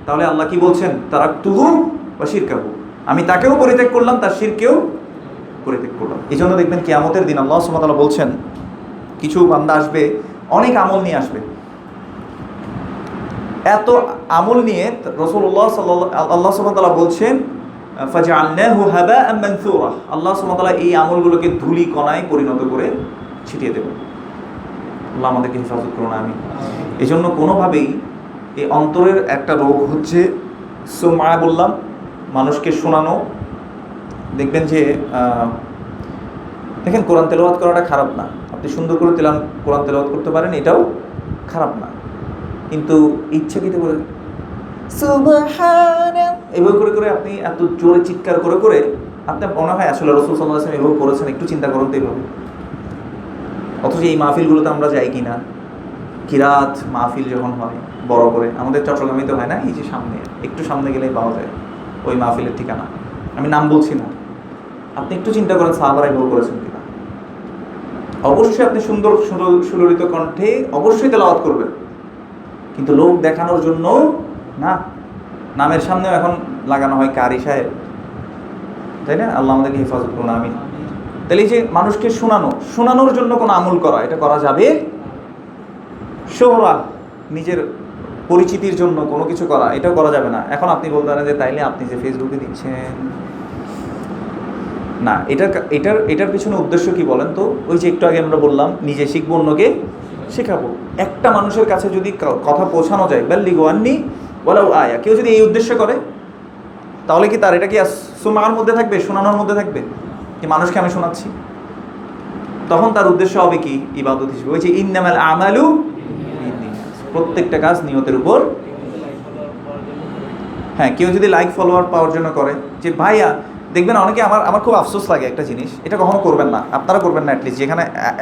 তাহলে আল্লাহ কি বলছেন, তারাকতুহু ওয়া শিরকাহু, আমি তাকেও পরিত্যাগ করলাম, তার শিরকেও পরিত্যাগ করলাম। এই জন্য দেখবেন কিয়ামতের দিন আল্লাহ সুবহানাহু ওয়া তাআলা বলছেন, কিছু বান্দা আসবে অনেক আমল নিয়ে আসবে, এত আমল নিয়ে রাসূলুল্লাহ আল্লাহ সুবহানাহু ওয়া তাআলা বলছেন ফাজআলনাহু হাবাআন মানসুরা, আল্লাহ সুবহানাহু ওয়া তাআলা এই আমলগুলোকে ধুলি কণায় পরিণত করে ছিটিয়ে দেবেন। আল্লাহ আমাদেরকে হেফাজত করুন, আমিন। এই জন্য কোনোভাবেই এই অন্তরের একটা রোগ হচ্ছে সুমআ, বললাম, মানুষকে শোনানো। দেখবেন যে দেখেন কোরআন তেলাওয়াত করাটা খারাপ না, আপনি সুন্দর করে কোরআন তেলাওয়াত করতে পারেন, এটাও খারাপ না। কিন্তু ইচ্ছাকৃত করে সুবহানাল্লাহ এভাবে করে করে আপনি এত জোরে চিৎকার করে করে আপনার মনে হয় আসলে রাসূল সাল্লাল্লাহু আলাইহি ওয়াসাল্লাম এভাবে করেছেন, একটু চিন্তা করুন তো এইভাবে। অথচ এই মাহফিলগুলোতে আমরা যাই কি না, কিরাত মাহফিল যখন হয় বড় করে, আমাদের চট্টগ্রামে তো হয় না, এই যে সামনে, একটু সামনে গেলেই পাওয়া যায় ওই মাহফিলের ঠিকানা। আমি নাম বলছি না, আপনি একটু চিন্তা করেন সাহাবারা এভাবে করেছেন কিনা। অবশ্যই আপনি সুন্দর সুললিত কণ্ঠে অবশ্যই তেলাওয়াত করবেন, কিন্তু লোক দেখানোর জন্য না। নামের সামনেও এখন লাগানো হয় কারি সাহেব, তাই না? আল্লাহ আমাদেরকে হেফাজত করুন, আমিন। তাহলে এই যে মানুষকে শোনানোর জন্য কোনো আমল করা, এটা করা যাবে। শোহরা, নিজের পরিচিতির জন্য কোনো কিছু করা, এটাও করা যাবে না। এখন আপনি বলতে পারেন যে তাইলে আপনি যে ফেসবুকে দিচ্ছেন না, এটার পিছনে উদ্দেশ্য কি বলেন তো? ওই যে একটু আগে আমরা বললাম, নিজে শিখবো, অন্যকে শেখাবো। একটা মানুষের কাছে যদি কথা পৌঁছানো যায়, বাল্লিগু আন্নি ওয়ালাউ আয়া, কেউ যদি এই উদ্দেশ্য করে, তাহলে কি তার এটা কি সুমার মধ্যে থাকবে, শোনানোর মধ্যে থাকবে, কি মানুষকে আমি শোনাচ্ছি? তখন তার উদ্দেশ্য হবে কি? ইবাদত হিসেবে। ওই যে ইন্নামাল আমালু, প্রত্যেকটা কাজ নিয়তের উপর। হ্যাঁ, কেউ যদি লাইক ফলোয়ার পাওয়ার জন্য করে, যে ভাইয়া দেখবেন অনেকে, আমার খুব আফসোস লাগে একটা জিনিস, এটা কখনো করবেন না, আপনারা করবেন না, অ্যাটলিস্ট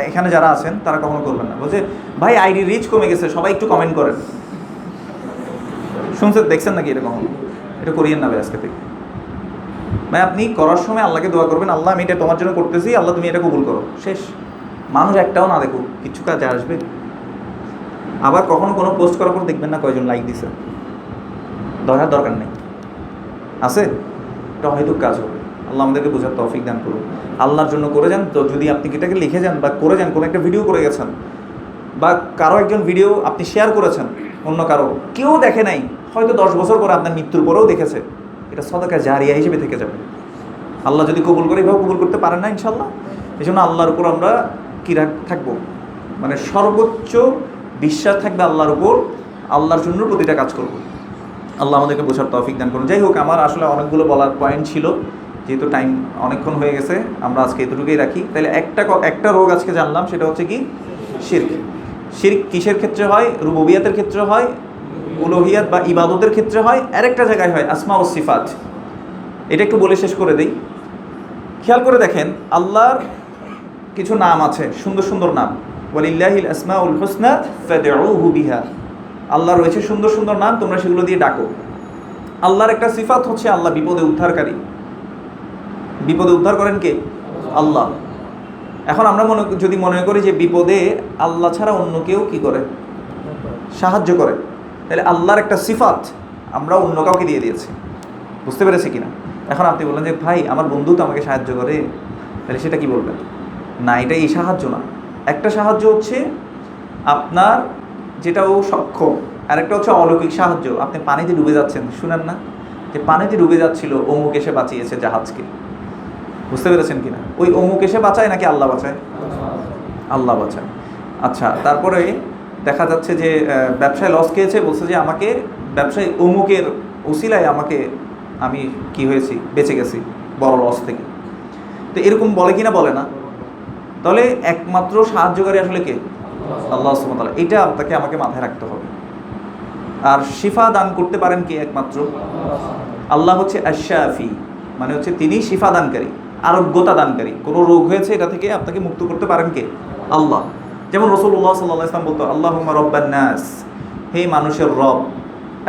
এখানে যারা আছেন তারা কখনো করবেন না। বলছে ভাই আইডি রিচ কমে গেছে, সবাই একটু কমেন্ট করেন। শুনছেন, দেখছেন নাকি এটা কখনো? এটা করিয়েন না ভাই আজকে থেকে। ভাই আপনি করার সময় আল্লাহকে দোয়া করবেন, আল্লাহ আমি এটা তোমার জন্য করতেছি, আল্লাহ তুমি এটা কবুল করো, শেষ। মানুষ একটাও না দেখুক, কিছু কাজে আসবে। আবার কখনো কোনো পোস্ট করার পর দেখবেন না কয়জন লাইক দিছে, দরকার নেই, আছে, এটা হয়তো কাজ হবে। আল্লাহ আমাদেরকে বোঝার তৌফিক দান করুন। আল্লাহর জন্য করে যান। তো যদি আপনি এটাকে লিখে যান বা করে যান, কোনো একটা ভিডিও করে গেছেন, বা কারো একজন ভিডিও আপনি শেয়ার করেছেন, অন্য কারো, কেউ দেখে নাই, হয়তো 10 বছর পরে আপনার মৃত্যুর পরেও দেখেছে, এটা সাদাকা জারিয়া হিসেবে থেকে যাবে। আল্লাহ যদি কবুল করে, এভাবে কবুল করতে পারেন না ইনশাল্লাহ। এই জন্য আল্লাহর উপর আমরা কী থাকবো, মানে সর্বোচ্চ বিশ্বাস থাকবে আল্লাহর উপর, আল্লাহর জন্য প্রতিটা কাজ করবো। আল্লাহ আমাদেরকে বোঝার তৌফিক দান করুন। যাই হোক, আমার আসলে অনেকগুলো বলার পয়েন্ট ছিল, যেহেতু টাইম অনেকক্ষণ হয়ে গেছে, আমরা আজকে এতটুকুই রাখি। তাহলে একটা রোগ আজকে জানলাম, সেটা হচ্ছে কি? শিরক। শিরক কিসের ক্ষেত্রে হয়? রুবুবিয়াতের ক্ষেত্রে হয়, উলুহিয়াত বা ইবাদতের ক্ষেত্রে হয়, আরেকটা জায়গায় হয় আসমা ও সিফাত। এটা একটু বলে শেষ করে দিই। খেয়াল করে দেখেন, আল্লাহর কিছু নাম আছে, সুন্দর সুন্দর নাম, ওয়ালিল্লাহিল আসমাউল হুসনা ফাদউহু বিহা। আল্লাহ রয়েছে সুন্দর সুন্দর নাম, তোমরা সেগুলো দিয়ে ডাকো। আল্লাহর একটা সিফাত হচ্ছে আল্লাহ বিপদে উদ্ধারকারী। বিপদে উদ্ধার করেন কে? আল্লাহ। এখন আমরা যদি মনে করি যে বিপদে আল্লাহ ছাড়া অন্য কেউ কি করে? সাহায্য করে, তাহলে আল্লাহর একটা সিফাত আমরা অন্য কাউকে দিয়ে দিয়েছি। বুঝতে পেরেছি কিনা? এখন আপনি বললেন যে ভাই আমার বন্ধু তো আমাকে সাহায্য করে, তাহলে সেটা কি বলবেন? না, এটা এই সাহায্য না। একটা সাহায্য হচ্ছে আপনার যেটা ও সক্ষম, আরেকটা হচ্ছে অলৌকিক সাহায্য। আপনি পানিতে ডুবে যাচ্ছেন, শুনেন না যে পানিতে ডুবে যাচ্ছিল, অমুক এসে বাঁচিয়েছে জাহাজকে। বুঝতে পেরেছেন কিনা? ওই অমুক এসে বাঁচায় নাকি আল্লাহ বাঁচায়? আল্লাহ বাঁচায়। আচ্ছা, তারপরে দেখা যাচ্ছে যে ব্যবসায় লস খেয়েছে, বলছে যে আমাকে ব্যবসায় অমুকের উসিলায় আমি কি হয়েছি, বেঁচে গেছি বড় লস থেকে। তো এরকম বলে কিনা? বলে না। তাহলে একমাত্র সাহায্যকারী আসলে কে? আল্লাহ সুবহানাহু ওয়া তাআলা। এটা আপনাকে আমাকে মাথায় রাখতে হবে। আর শিফা দান করতে পারেন কে? একমাত্র আল্লাহ হচ্ছে আশ-শাফি, মানে হচ্ছে তিনি শিফা দানকারী, আরোগ্যতা দানকারী। কোনো রোগ হয়েছে এটা থেকে আপনাকে মুক্ত করতে পারেন কে? আল্লাহ। যেমন রাসূলুল্লাহ সাল্লাল্লাহু আলাইহি ওয়াসাল্লাম বলতো, আল্লাহুম্মা রাব্বান নাস, হে মানুষের রব,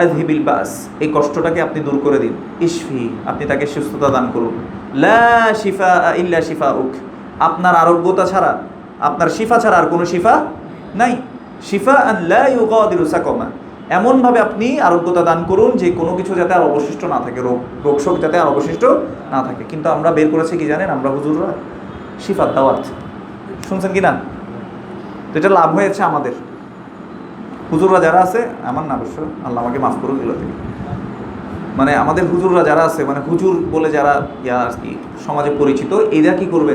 আযহিবিল বাস, এই কষ্টটাকে আপনি দূর করে দিন, ইশফি, আপনি তাকে সুস্থতা দান করুন, লা শিফা ইল্লা শিফাউক, আপনার আরোগ্যতা ছাড়া, আপনার শিফা ছাড়া আর কোনো শিফা নাই। শিফা আন লা ইউগাদিরু সাকামা, এমনভাবে আপনি আরোগ্যতা দান করুন যে কোনো কিছু যাতে আর অবশিষ্ট না থাকে, রোগশোক যাতে আর অবশিষ্ট না থাকে। কিন্তু আমরা বের করেছি কি জানেন? আমরা হুজুররা শিফাত দাওয়াত, শুনছেন কি না? তো এটা লাভ হয়েছে আমাদের হুজুররা যারা আছে, আমার না অবশ্য, আল্লাহ আমাকে মাফ করুন এগুলো থেকে, মানে আমাদের হুজুররা যারা আছে, মানে হুজুর বলে যারা আর কি সমাজে পরিচিত, এরা কি করবে?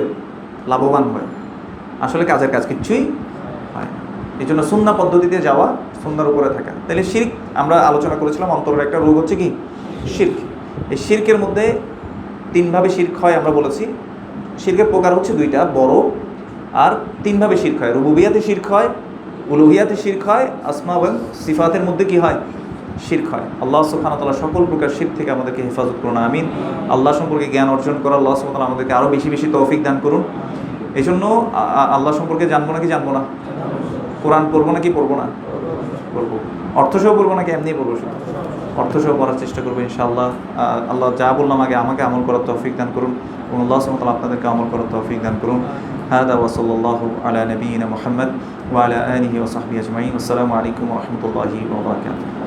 লাভবান হয়। আসলে কাজের কাজ কিচ্ছুই হয় না। এই জন্য সুন্নাহ পদ্ধতিতে যাওয়া, সুন্নাহর উপরে থাকা। তাহলে শিরক আমরা আলোচনা করেছিলাম, অন্তরের একটা রোগ হচ্ছে কি? শিরক। এই শিরকের মধ্যে তিনভাবে শিরক হয় আমরা বলেছি। শিরকের প্রকার হচ্ছে দুইটা বড়, আর তিনভাবে শিরক হয়। রুবুবিয়াতে শিরক হয়, উলুহিয়াতে শিরক হয়, আসমা এবং সিফাতের মধ্যে কি হয়? শিরক হয়। আল্লাহ সুবহানাহু ওয়া তাআলা সকল প্রকার শিরক থেকে আমাদেরকে হেফাজত করুন, আমিন। আল্লাহ সম্পর্কে জ্ঞান অর্জন করা আল্লাহ সুবহানাহু ওয়া তাআলা আমাদেরকে আরও বেশি বেশি তৌফিক দান করুন। এই জন্য আল্লাহ সম্পর্কে জানবো নাকি জানবো না? কোরআন পড়বো নাকি পড়বো না? পড়বো। অর্থসহ পড়বো নাকি এমনি পড়বো? শুধু অর্থসহ পড়ার চেষ্টা করবো ইনশাআল্লাহ। আল্লাহ যা বললাম আগে, আমাকে আমল করার তৌফিক দান করুন এবং আল্লাহ সুবহানাহু ওয়া তাআলা আপনাদেরকে আমল করার তৌফিক দান করুন। হাদা ওয়া সাল্লাল্লাহু আলা নবিয়িনা মুহাম্মদ ওয়া আলা আলিহি ওয়া সাহবিহি আজমাইন। আসসালামু আলাইকুম ওয়া রাহমাতুল্লাহি ওয়া বারাকাতুহু।